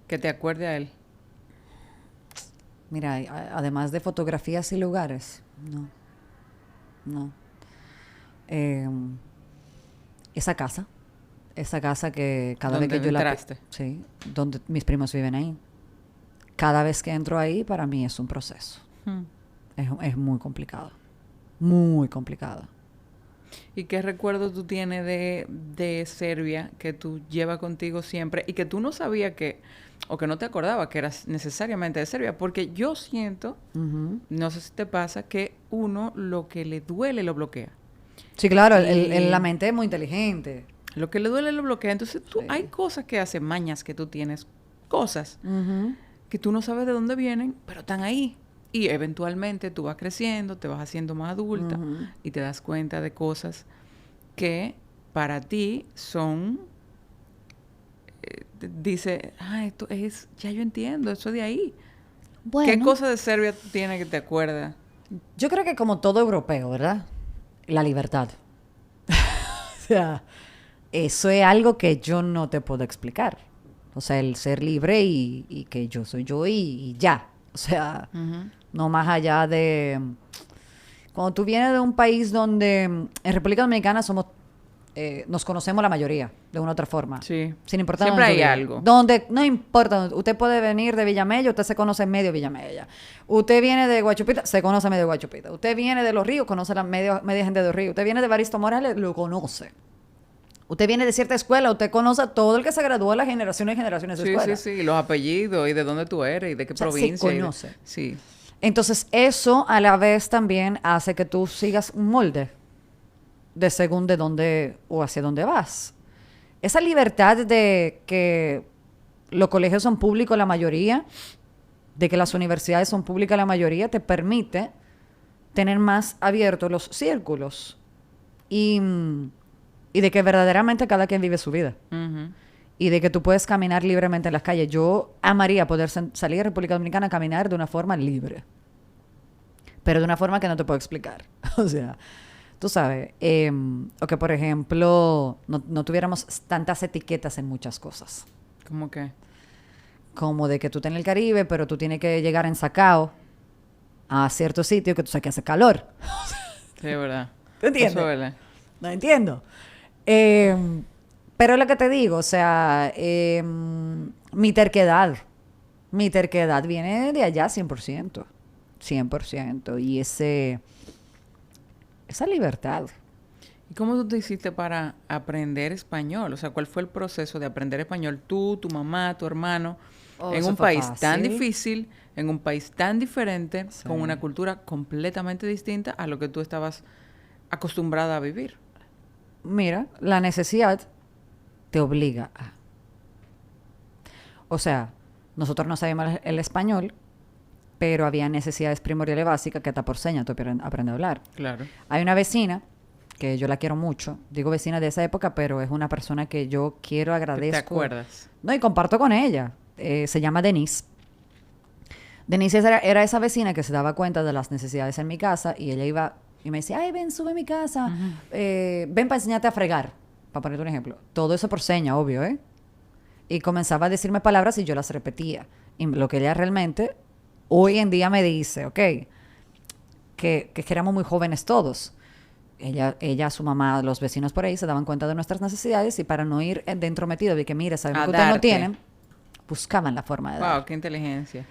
te acuerde a él? Mira, además de fotografías y lugares, no. No. Eh, esa casa que cada vez ¿Dónde que yo entraste? sí, donde mis primos viven ahí. Cada vez que entro ahí, para mí es un proceso. Hmm. Es muy complicado. Muy complicado. ¿Y qué recuerdo tú tienes de Serbia que tú llevas contigo siempre y que tú no sabías que, o que no te acordabas que eras necesariamente de Serbia? Porque yo siento, Ujú. no sé si te pasa, que uno lo que le duele lo bloquea. Sí, claro, Y la mente es muy inteligente. lo que le duele lo bloquea. Entonces tú, Sí. hay cosas que hacen, mañas que tú tienes, cosas Ujú. que tú no sabes de dónde vienen, pero están ahí. Y eventualmente tú vas creciendo, te vas haciendo más adulta Ujú. y te das cuenta de cosas que para ti son, dice, esto es, ya yo entiendo, eso es de ahí. ¿Qué Bueno, cosa de Serbia tiene que te acuerdas? yo creo que como todo europeo, ¿verdad? La libertad. O sea, eso es algo que yo no te puedo explicar. O sea, el ser libre y que yo soy yo y ya. O sea, Ujú. no más allá de... Cuando tú vienes de un país donde en República Dominicana somos nos conocemos la mayoría, de una u otra forma. Sí. Sin importar Siempre dónde hay tú vivas. algo. Donde, no importa, usted puede venir de Villamella, usted se conoce en medio Villamella. Usted viene de Guachupita, se conoce medio Guachupita. Usted viene de Los Ríos, conoce la media gente de Los Ríos. Usted viene de Baristo Morales, lo conoce. Usted viene de cierta escuela, usted conoce a todo el que se graduó de las generaciones y generaciones de Sí, escuela. sí, sí. Los apellidos y de dónde tú eres y de qué O sea, se provincia. conoce. Sí. Entonces, eso a la vez también hace que tú sigas un molde de según de dónde o hacia dónde vas. Esa libertad de que los colegios son públicos la mayoría, de que las universidades son públicas la mayoría, te permite tener más abiertos los círculos y de que verdaderamente cada quien vive su vida. Ujú. Y de que tú puedes caminar libremente en las calles. Yo amaría poder salir de República Dominicana a caminar de una forma libre. Pero de una forma que no te puedo explicar. O sea, tú sabes, o que por ejemplo no tuviéramos tantas etiquetas en muchas cosas. ¿Cómo que? Como de que tú estás en el Caribe, pero tú tienes que llegar en Sacao a cierto sitio que tú sabes que hace calor. Sí, es verdad. ¿Tú entiendes? Eso es verdad. No entiendo. Pero lo que te digo, o sea, mi terquedad viene de allá 100%. 100%. Y esa libertad. ¿Y cómo tú te hiciste para aprender español? O sea, ¿cuál fue el proceso de aprender español? Tú, tu mamá, tu hermano, Oh, en eso un fue país tan fácil. difícil, en un país tan diferente, Sí. con una cultura completamente distinta a lo que tú estabas acostumbrada a vivir. Mira, la necesidad te obliga a. O sea, nosotros no sabíamos el español, pero había necesidades primordiales básicas que hasta por señas tú aprendes a hablar. Claro. Hay una vecina que yo la quiero mucho, digo vecina de esa época, pero es una persona que yo quiero, ¿Te agradezco. acuerdas? No, y comparto con ella. Se llama Denise. Denise era esa vecina que se daba cuenta de las necesidades en mi casa y ella iba y me decía, ay, ven, sube a mi casa, ven para enseñarte a fregar, para ponerte un ejemplo. Todo eso por seña, obvio, ¿eh? Y comenzaba a decirme palabras y yo las repetía. Y lo que ella realmente hoy en día me dice, ok, que éramos muy jóvenes todos. Ella, su mamá, los vecinos por ahí se daban cuenta de nuestras necesidades y para no ir dentro metido de que, mire, sabemos A que ustedes no darte. tienen, buscaban la forma de dar. Wow, qué inteligencia.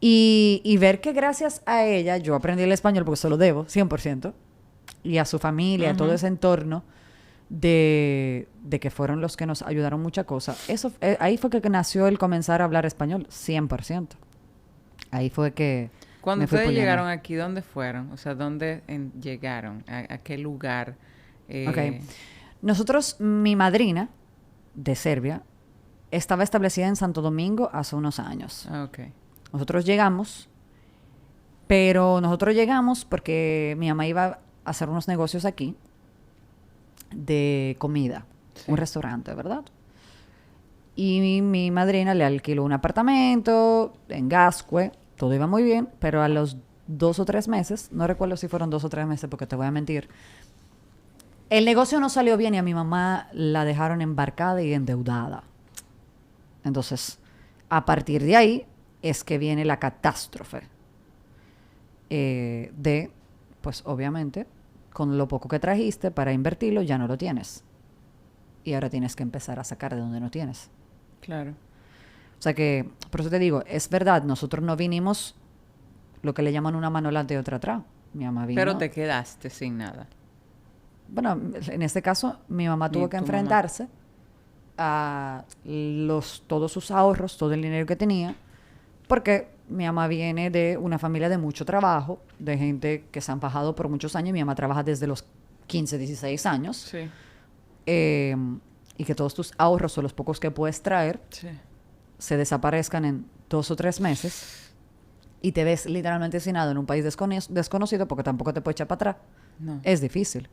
Y ver que gracias a ella yo aprendí el español, porque se lo debo, 100%, y a su familia, a todo ese entorno, de que fueron los que nos ayudaron muchas cosas. Ahí fue que nació el comenzar a hablar español, 100%. Ahí fue que Cuando me fui ustedes puliendo. llegaron aquí, ¿dónde fueron? O sea, ¿dónde llegaron? ¿A qué lugar? Ok. Nosotros, mi madrina de Serbia, estaba establecida en Santo Domingo hace unos años. Ok. Nosotros llegamos, pero nosotros llegamos porque mi mamá iba a hacer unos negocios aquí de comida, Sí. un restaurante, ¿verdad? Y mi madrina le alquiló un apartamento en Gascue, todo iba muy bien, pero a los 2 o 3 meses, no recuerdo si fueron 2 o 3 meses porque te voy a mentir, el negocio no salió bien y a mi mamá la dejaron embarcada y endeudada. Entonces, a partir de ahí es que viene la catástrofe pues obviamente, con lo poco que trajiste para invertirlo ya no lo tienes. Y ahora tienes que empezar a sacar de donde no tienes. Claro. O sea que, por eso te digo, es verdad, nosotros no vinimos lo que le llaman una mano adelante y otra atrás. Mi mamá vino... Pero te quedaste sin nada. Bueno, en este caso, mi mamá tuvo que enfrentarse a todos sus ahorros, todo el dinero que tenía, porque mi mamá viene de una familia de mucho trabajo, de gente que se han bajado por muchos años. Mi mamá trabaja desde los 15, 16 años. Sí. Y que todos tus ahorros o los pocos que puedes traer se desaparezcan en 2 o 3 meses y te ves literalmente sin nada en un país desconocido porque tampoco te puedes echar para atrás. No. Es difícil.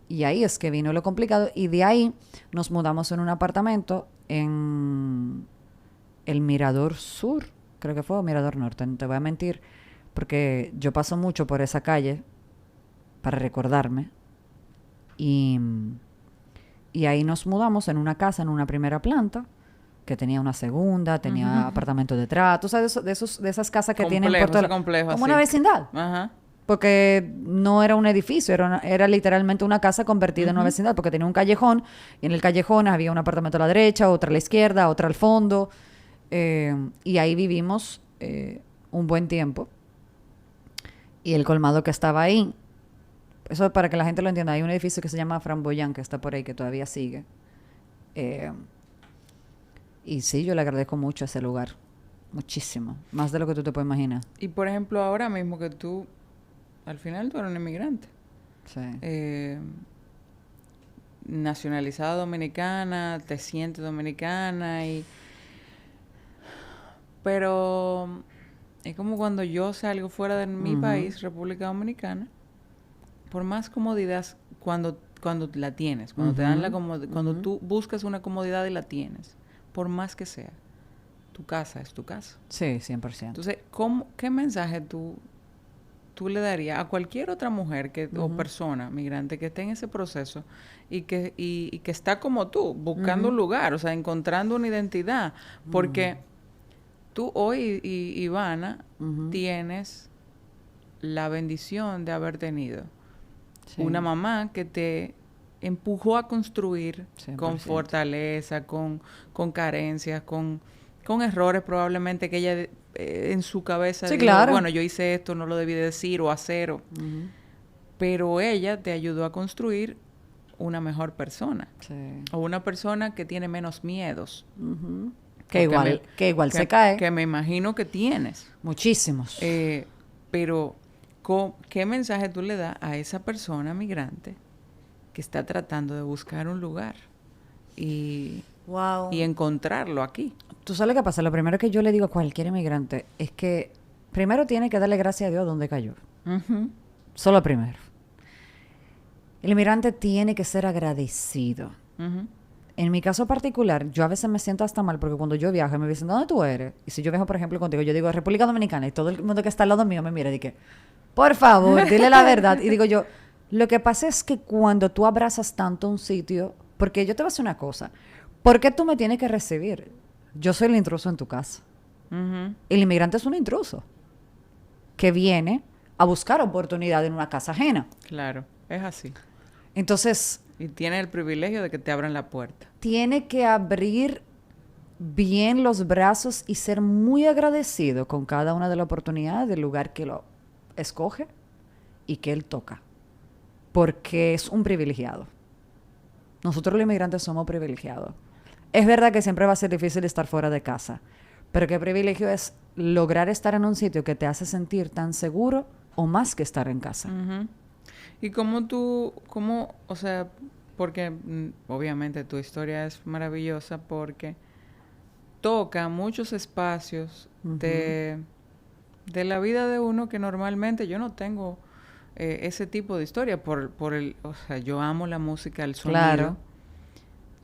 Y ahí es que vino lo complicado y de ahí nos mudamos en un apartamento en el Mirador Sur, creo que fue, o Mirador Norte, no te voy a mentir, porque yo paso mucho por esa calle para recordarme y ahí nos mudamos en una casa en una primera planta que tenía una segunda, tenía apartamento detrás, tú sabes, de esas casas que tienen por todo complejo, como así. una vecindad. Ajá. Porque no era un edificio, era literalmente una casa convertida en una vecindad, porque tenía un callejón, y en el callejón había un apartamento a la derecha, otro a la izquierda, otro al fondo, y ahí vivimos un buen tiempo. Y el colmado que estaba ahí, eso para que la gente lo entienda, hay un edificio que se llama Framboyán, que está por ahí, que todavía sigue. Y sí, yo le agradezco mucho a ese lugar, muchísimo, más de lo que tú te puedes imaginar. Y por ejemplo, ahora mismo que tú, al final tú eres un inmigrante. Sí. Nacionalizada dominicana, te sientes dominicana pero es como cuando yo salgo fuera de mi país, República Dominicana, por más comodidad, cuando la tienes, cuando te dan la comodidad, cuando tú buscas una comodidad y la tienes, por más que sea, tu casa es tu casa. Sí, 100%. Entonces, ¿qué mensaje tú le darías a cualquier otra mujer o persona migrante que esté en ese proceso y que está como tú, buscando un lugar, o sea, encontrando una identidad? Porque tú hoy, Ivana, tienes la bendición de haber tenido una mamá que te empujó a construir 100%. Con fortaleza, con carencias, con errores probablemente que ella en su cabeza dijo, claro. Bueno, yo hice esto, no lo debí decir o hacer. Pero ella te ayudó a construir una mejor persona. Sí. O una persona que tiene menos miedos. Que igual se cae. Que me imagino que tienes. Muchísimos. Pero, ¿qué mensaje tú le das a esa persona migrante que está tratando de buscar un lugar y encontrarlo aquí? Tú sabes lo que pasa. Lo primero que yo le digo a cualquier inmigrante es que primero tiene que darle gracias a Dios donde cayó. Solo primero. El inmigrante tiene que ser agradecido. En mi caso particular, yo a veces me siento hasta mal porque cuando yo viajo me dicen, ¿dónde tú eres? Y si yo viajo, por ejemplo, contigo, yo digo República Dominicana y todo el mundo que está al lado mío me mira y dice, por favor, dile la verdad. Y digo yo, lo que pasa es que cuando tú abrazas tanto un sitio, porque yo te voy a decir una cosa, ¿por qué tú me tienes que recibir? Yo soy el intruso en tu casa. El inmigrante es un intruso que viene a buscar oportunidad en una casa ajena. Claro, es así. Entonces... Y tiene el privilegio de que te abran la puerta. Tiene que abrir bien los brazos y ser muy agradecido con cada una de las oportunidades del lugar que lo escoge y que él toca. Porque es un privilegiado. Nosotros los inmigrantes somos privilegiados. Es verdad que siempre va a ser difícil estar fuera de casa. Pero qué privilegio es lograr estar en un sitio que te hace sentir tan seguro o más que estar en casa. Y o sea, porque obviamente tu historia es maravillosa porque toca muchos espacios de la vida de uno que normalmente yo no tengo ese tipo de historia o sea, yo amo la música, el sonido. Claro.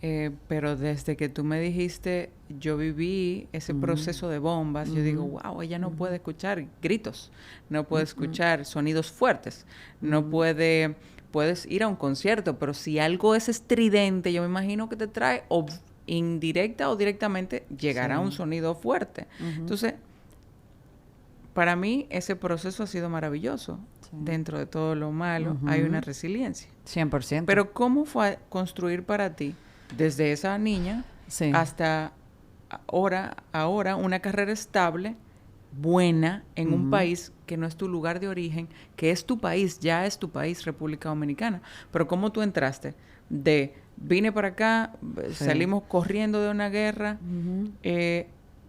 Pero desde que tú me dijiste, yo viví ese proceso de bombas, yo digo, wow, ella no puede escuchar gritos, no puede escuchar sonidos fuertes, no puedes ir a un concierto, pero si algo es estridente, yo me imagino que te trae, o indirecta o directamente, llegará un sonido fuerte. Entonces, para mí ese proceso ha sido maravilloso. Dentro de todo lo malo hay una resiliencia. 100%. Pero ¿cómo fue construir para ti, desde esa niña hasta ahora, una carrera estable, buena, en un país que no es tu lugar de origen, que es tu país, ya es tu país, República Dominicana? Pero ¿cómo tú entraste? Vine para acá, salimos corriendo de una guerra,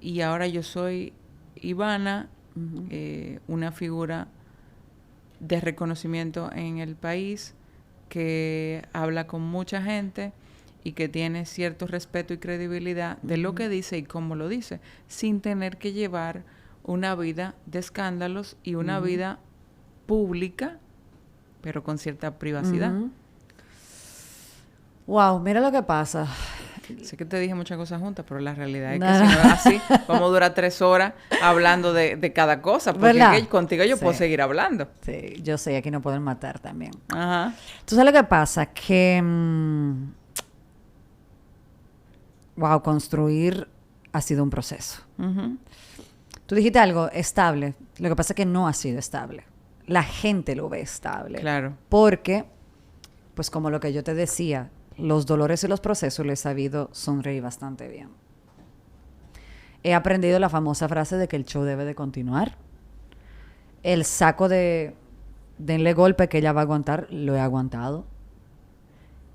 y ahora yo soy Ivana, una figura de reconocimiento en el país, que habla con mucha gente y que tiene cierto respeto y credibilidad de lo que dice y cómo lo dice, sin tener que llevar una vida de escándalos y una vida pública, pero con cierta privacidad. Wow, mira lo que pasa. Sé que te dije muchas cosas juntas, pero la realidad es que si no es así, vamos a durar 3 horas hablando de cada cosa, porque contigo yo puedo seguir hablando. Sí, yo sé, aquí no pueden matar también. Ajá. ¿Tú sabes lo que pasa? Que, wow, construir ha sido un proceso. Tú dijiste algo estable. Lo que pasa es que no ha sido estable. La gente lo ve estable. Claro. Porque, pues como lo que yo te decía, los dolores y los procesos les he sabido sonreír bastante bien. He aprendido la famosa frase de que el show debe de continuar. El saco de denle golpe que ella va a aguantar, lo he aguantado.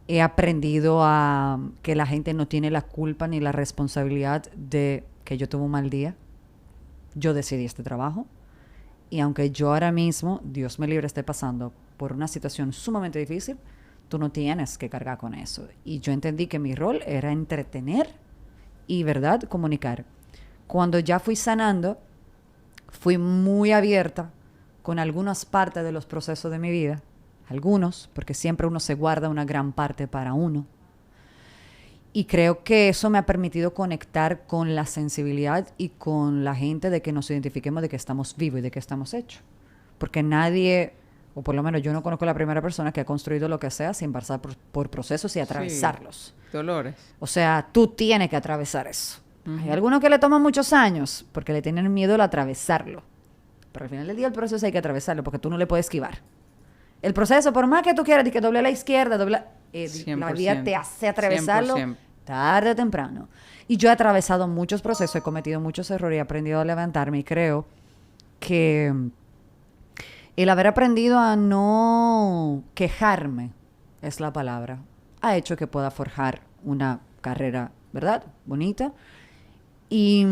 He aprendido a que la gente no tiene la culpa ni la responsabilidad de que yo tuve un mal día. Yo decidí este trabajo. Y aunque yo ahora mismo, Dios me libre, esté pasando por una situación sumamente difícil, tú no tienes que cargar con eso. Y yo entendí que mi rol era entretener y, ¿verdad?, comunicar. Cuando ya fui sanando, fui muy abierta con algunas partes de los procesos de mi vida. Algunos, porque siempre uno se guarda una gran parte para uno. Y creo que eso me ha permitido conectar con la sensibilidad y con la gente de que nos identifiquemos de que estamos vivos y de que estamos hechos. Porque nadie, o por lo menos yo no conozco a la primera persona que ha construido lo que sea sin pasar por procesos y atravesarlos. Sí, dolores. O sea, tú tienes que atravesar eso. Hay algunos que le toman muchos años porque le tienen miedo al atravesarlo. Pero al final del día el proceso hay que atravesarlo porque tú no le puedes esquivar. El proceso, por más que tú quieras, que doble a la izquierda, la vida te hace atravesarlo 100%. Tarde o temprano. Y yo he atravesado muchos procesos, he cometido muchos errores y he aprendido a levantarme. Y creo que el haber aprendido a no quejarme, es la palabra, ha hecho que pueda forjar una carrera, ¿verdad?, bonita. Y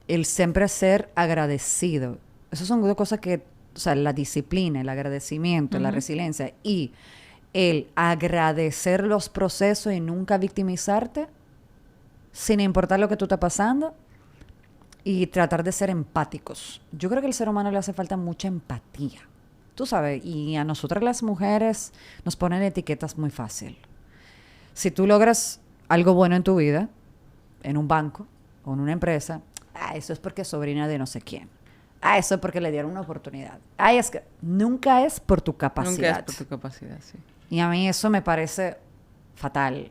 el siempre ser agradecido. Esas son dos cosas que, o sea, la disciplina, el agradecimiento, la resiliencia y el agradecer los procesos y nunca victimizarte, sin importar lo que tú estás pasando, y tratar de ser empáticos. Yo creo que al ser humano le hace falta mucha empatía. Tú sabes, y a nosotras las mujeres nos ponen etiquetas muy fácil. Si tú logras algo bueno en tu vida, en un banco o en una empresa, eso es porque es sobrina de no sé quién. Eso es porque le dieron una oportunidad. Es que nunca es por tu capacidad. Nunca es por tu capacidad, sí. Y a mí eso me parece fatal.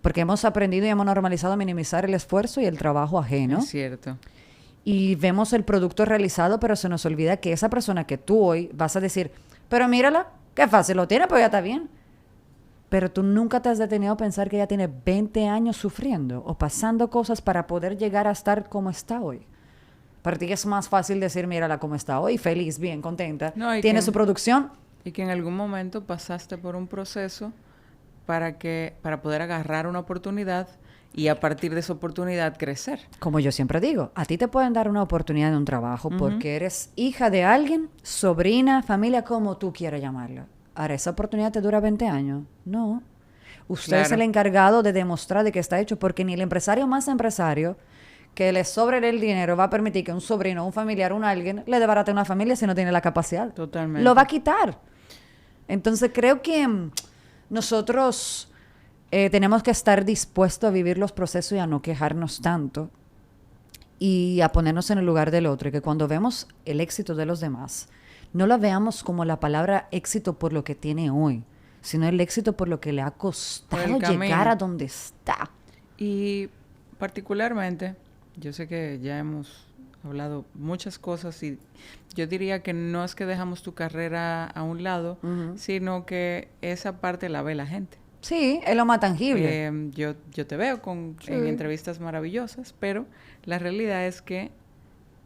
Porque hemos aprendido y hemos normalizado a minimizar el esfuerzo y el trabajo ajeno. Es cierto. Y vemos el producto realizado, pero se nos olvida que esa persona que tú hoy vas a decir, pero mírala, qué fácil lo tiene, pues ya está bien. Pero tú nunca te has detenido a pensar que ella tiene 20 años sufriendo o pasando cosas para poder llegar a estar como está hoy. Para ti es más fácil decir, mírala cómo está hoy, feliz, bien, contenta, tiene su producción. Y que en algún momento pasaste por un proceso para poder agarrar una oportunidad y a partir de esa oportunidad crecer. Como yo siempre digo, a ti te pueden dar una oportunidad de un trabajo porque eres hija de alguien, sobrina, familia, como tú quieras llamarla. Ahora, ¿esa oportunidad te dura 20 años? No. Usted es el encargado de demostrar de que está hecho, porque ni el empresario más empresario que le sobre el dinero va a permitir que un sobrino, un familiar, un alguien le desbarate una familia si no tiene la capacidad. Totalmente. Lo va a quitar. Entonces creo que nosotros tenemos que estar dispuestos a vivir los procesos y a no quejarnos tanto y a ponernos en el lugar del otro. Y que cuando vemos el éxito de los demás, no lo veamos como la palabra éxito por lo que tiene hoy, sino el éxito por lo que le ha costado llegar a donde está. Y particularmente, yo sé que ya hemos hablado muchas cosas y yo diría que no es que dejamos tu carrera a un lado, sino que esa parte la ve la gente. Sí, es lo más tangible. Yo te veo en entrevistas maravillosas, pero la realidad es que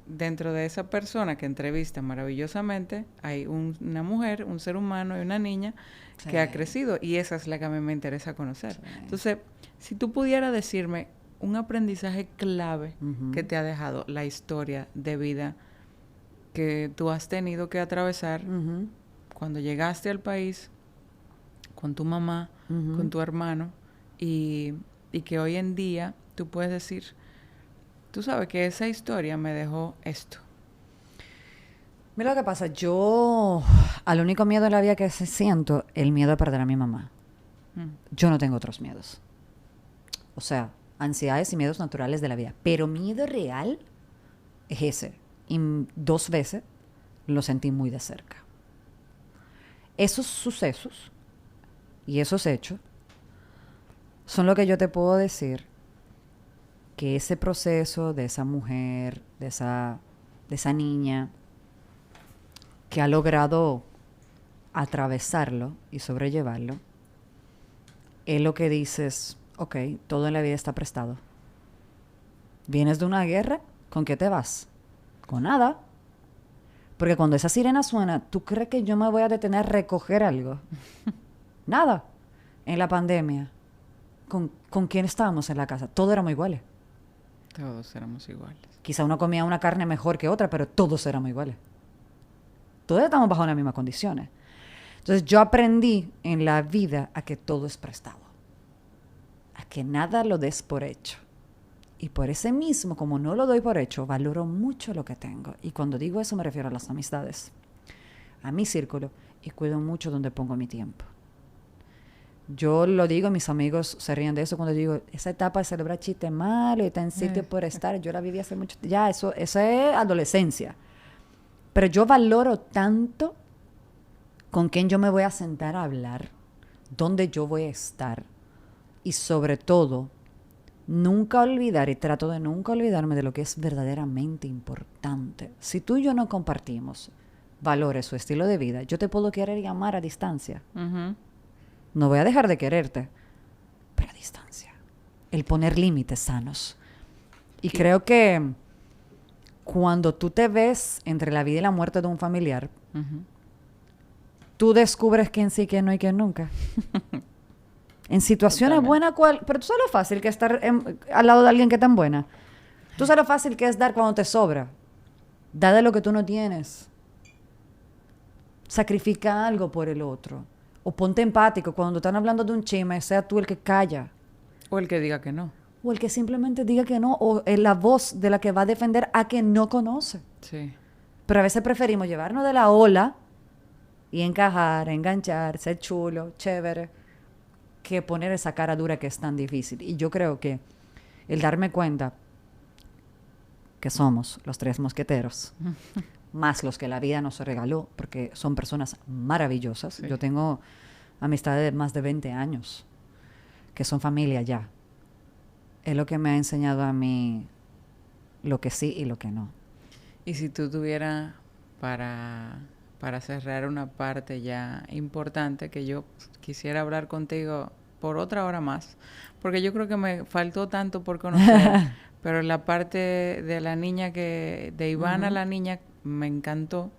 dentro de esa persona que entrevista maravillosamente hay una mujer, un ser humano y una niña que ha crecido, y esa es la que a mí me interesa conocer. Entonces, si tú pudieras decirme un aprendizaje clave que te ha dejado la historia de vida que tú has tenido que atravesar cuando llegaste al país con tu mamá, con tu hermano, y que hoy en día tú puedes decir, tú sabes que esa historia me dejó esto. Mira lo que pasa, yo al único miedo en la vida que siento, el miedo a perder a mi mamá. Yo no tengo otros miedos. O sea, ansiedades y miedos naturales de la vida. Pero miedo real es ese. Y 2 veces lo sentí muy de cerca. Esos sucesos y esos hechos son lo que yo te puedo decir que ese proceso de esa mujer, de esa niña que ha logrado atravesarlo y sobrellevarlo, es lo que dices, ok, todo en la vida está prestado. ¿Vienes de una guerra? ¿Con qué te vas? Con nada. Porque cuando esa sirena suena, ¿tú crees que yo me voy a detener a recoger algo? Nada. En la pandemia, ¿con quién estábamos en la casa? Todos éramos iguales. Todos éramos iguales. Quizá uno comía una carne mejor que otra, pero todos éramos iguales. Todos estamos bajo las mismas condiciones. Entonces yo aprendí en la vida a que todo es prestado. A que nada lo des por hecho. Y por ese mismo, como no lo doy por hecho, valoro mucho lo que tengo. Y cuando digo eso me refiero a las amistades, a mi círculo, y cuido mucho donde pongo mi tiempo. Yo lo digo, mis amigos se ríen de eso cuando digo, esa etapa de celebrar chistes malos y está en sitio por estar, yo la viví hace mucho tiempo. Ya, eso es adolescencia. Pero yo valoro tanto con quién yo me voy a sentar a hablar, dónde yo voy a estar. Y sobre todo, nunca olvidar, y trato de nunca olvidarme de lo que es verdaderamente importante. Si tú y yo no compartimos valores o estilo de vida, yo te puedo querer y amar a distancia. No voy a dejar de quererte, pero a distancia. El poner límites sanos. Y creo que cuando tú te ves entre la vida y la muerte de un familiar, tú descubres quién sí, quién no y quién nunca. En situaciones buenas, pero tú sabes lo fácil que es estar al lado de alguien que es tan buena. Tú sabes lo fácil que es dar cuando te sobra. Da de lo que tú no tienes. Sacrifica algo por el otro. O ponte empático cuando están hablando de un chisme, sea tú el que calla. O el que diga que no. O el que simplemente diga que no. O es la voz de la que va a defender a quien no conoce. Sí. Pero a veces preferimos llevarnos de la ola y encajar, enganchar, ser chulo, chévere, que poner esa cara dura que es tan difícil. Y yo creo que el darme cuenta que somos los 3 mosqueteros, más los que la vida nos regaló, porque son personas maravillosas. Sí. Yo tengo amistades de más de 20 años, que son familia ya. Es lo que me ha enseñado a mí lo que sí y lo que no. Y si tú tuvieras para cerrar una parte ya importante, que yo quisiera hablar contigo por otra hora más, porque yo creo que me faltó tanto por conocer, pero la parte de la niña de Ivana, la niña, me encantó.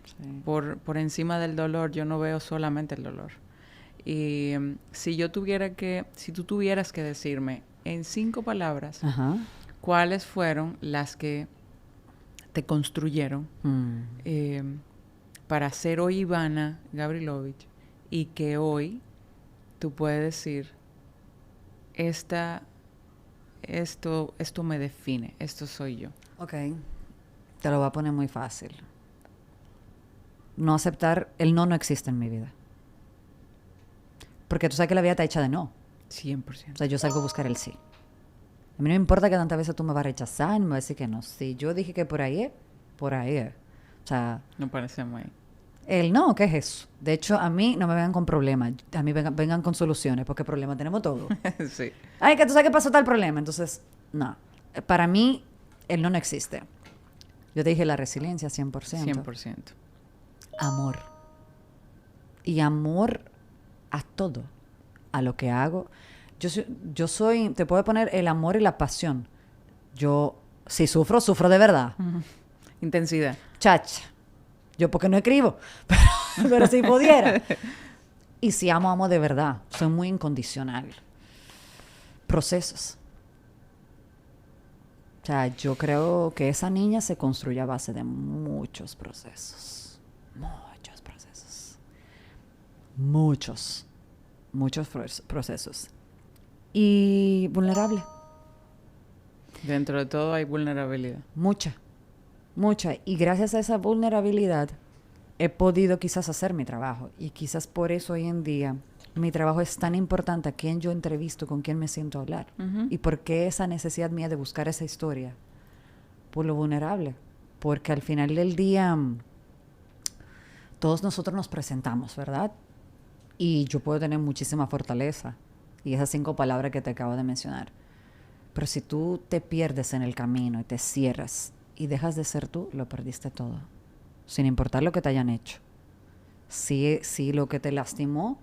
Sí. Por encima del dolor, yo no veo solamente el dolor. Y si tú tuvieras que decirme en 5 palabras, ¿cuáles fueron las que te construyeron para ser hoy Ivana Gavrilovich, y que hoy tú puedes decir, esto me define, esto soy yo? Ok, te lo voy a poner muy fácil. No aceptar, el no existe en mi vida. Porque tú sabes que la vida está hecha de no. 100%. O sea, yo salgo a buscar el sí. A mí no me importa que tantas veces tú me vas a rechazar, me vas a decir que no. Si yo dije que por ahí es, por ahí es. O sea... No parecemos ahí. El no, ¿qué es eso? De hecho, a mí no me vengan con problemas. A mí vengan con soluciones, porque problemas tenemos todos. Sí. Ay, que tú sabes que pasó tal problema. Entonces, no. Para mí, el no existe. Yo te dije la resiliencia, 100%. 100%. Amor. Y amor a todo. A lo que hago. Yo soy, te puedo poner el amor y la pasión. Yo, si sufro, sufro de verdad. Intensidad. Chacha. Yo porque no escribo, pero si pudiera. Y si amo, amo de verdad. Soy muy incondicional. Procesos. O sea, yo creo que esa niña se construye a base de muchos procesos. Muchos procesos. Muchos procesos. Y vulnerable. Dentro de todo hay vulnerabilidad. Mucha. Y gracias a esa vulnerabilidad he podido quizás hacer mi trabajo. Y quizás por eso hoy en día mi trabajo es tan importante a quién yo entrevisto, con quién me siento a hablar. Uh-huh. ¿Y por qué esa necesidad mía de buscar esa historia? Por lo vulnerable. Porque al final del día todos nosotros nos presentamos, ¿verdad? Y yo puedo tener muchísima fortaleza. Y esas 5 palabras que te acabo de mencionar. Pero si tú te pierdes en el camino y te cierras y dejas de ser tú, lo perdiste todo. Sin importar lo que te hayan hecho. Si lo que te lastimó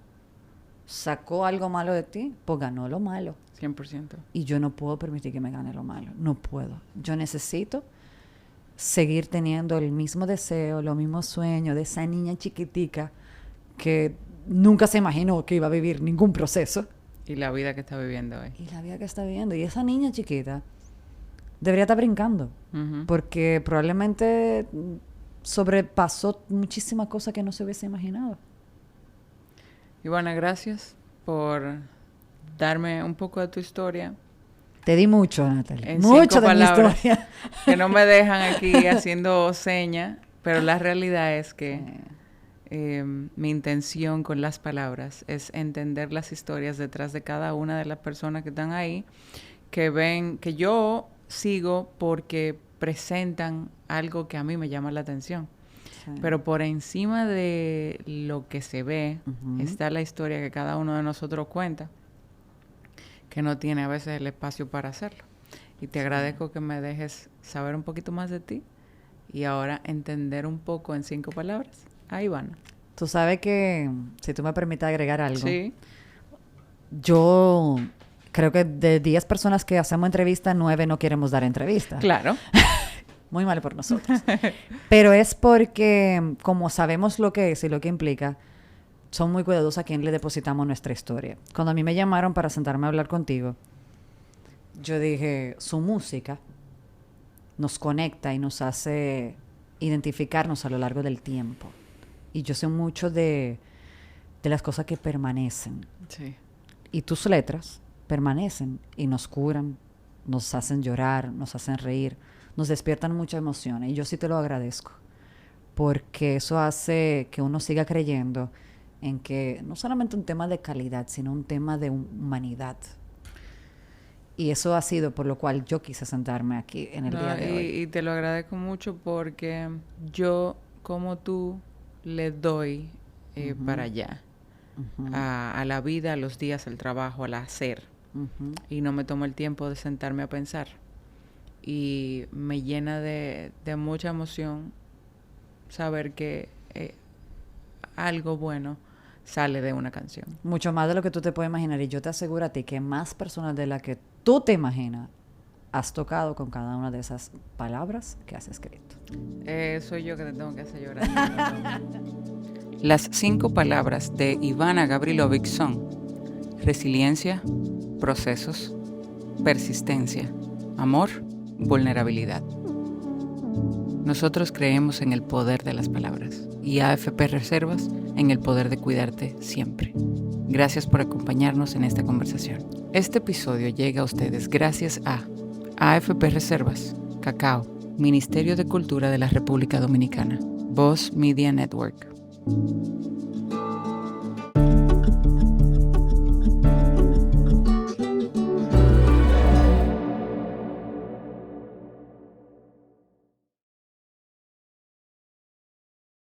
sacó algo malo de ti, pues ganó lo malo. 100%. Y yo no puedo permitir que me gane lo malo. No puedo. Yo necesito seguir teniendo el mismo deseo, los mismos sueños de esa niña chiquitica que nunca se imaginó que iba a vivir ningún proceso. Y la vida que está viviendo hoy. Y la vida que está viviendo. Y esa niña chiquita debería estar brincando. Uh-huh. Porque probablemente sobrepasó muchísimas cosas que no se hubiese imaginado. Ivana, gracias por darme un poco de tu historia. Te di mucho, Natalie. En Mucho 5 de palabras, mi historia. que no me dejan aquí haciendo señas, pero la realidad es que mi intención con las palabras es entender las historias detrás de cada una de las personas que están ahí, que ven, que yo sigo porque presentan algo que a mí me llama la atención. Sí. Pero por encima de lo que se ve, uh-huh, está la historia que cada uno de nosotros cuenta, que no tiene a veces el espacio para hacerlo. Y te agradezco que me dejes saber un poquito más de ti y ahora entender un poco en 5 palabras. Ahí van. Tú sabes que, si tú me permites agregar algo, sí, yo creo que de 10 personas que hacemos entrevista, 9 no queremos dar entrevista. Claro. Muy mal por nosotros. Pero es porque, como sabemos lo que es y lo que implica, son muy cuidadosos a quién le depositamos nuestra historia. Cuando a mí me llamaron para sentarme a hablar contigo, yo dije, su música nos conecta y nos hace identificarnos a lo largo del tiempo. Y yo sé mucho de las cosas que permanecen. Sí. Y tus letras permanecen y nos curan, nos hacen llorar, nos hacen reír, nos despiertan muchas emociones. Y yo sí te lo agradezco. Porque eso hace que uno siga creyendo en que no solamente un tema de calidad, sino un tema de humanidad. Y eso ha sido por lo cual yo quise sentarme aquí en el día de hoy. Y te lo agradezco mucho porque yo, como tú, le doy uh-huh, para allá. Uh-huh. A la vida, a los días, al trabajo, al hacer. Uh-huh. Y no me tomo el tiempo de sentarme a pensar. Y me llena de mucha emoción saber que algo bueno sale de una canción. Mucho más de lo que tú te puedes imaginar. Y yo te aseguro a ti que más personas de las que tú te imaginas has tocado con cada una de esas palabras que has escrito. Soy yo que te tengo que hacer llorar. Las 5 palabras de Ivana Gavrilovic son resiliencia, procesos, persistencia, amor, vulnerabilidad. Nosotros creemos en el poder de las palabras y AFP Reservas en el poder de cuidarte siempre. Gracias por acompañarnos en esta conversación. Este episodio llega a ustedes gracias a AFP Reservas, Cacao, Ministerio de Cultura de la República Dominicana, Voz Media Network.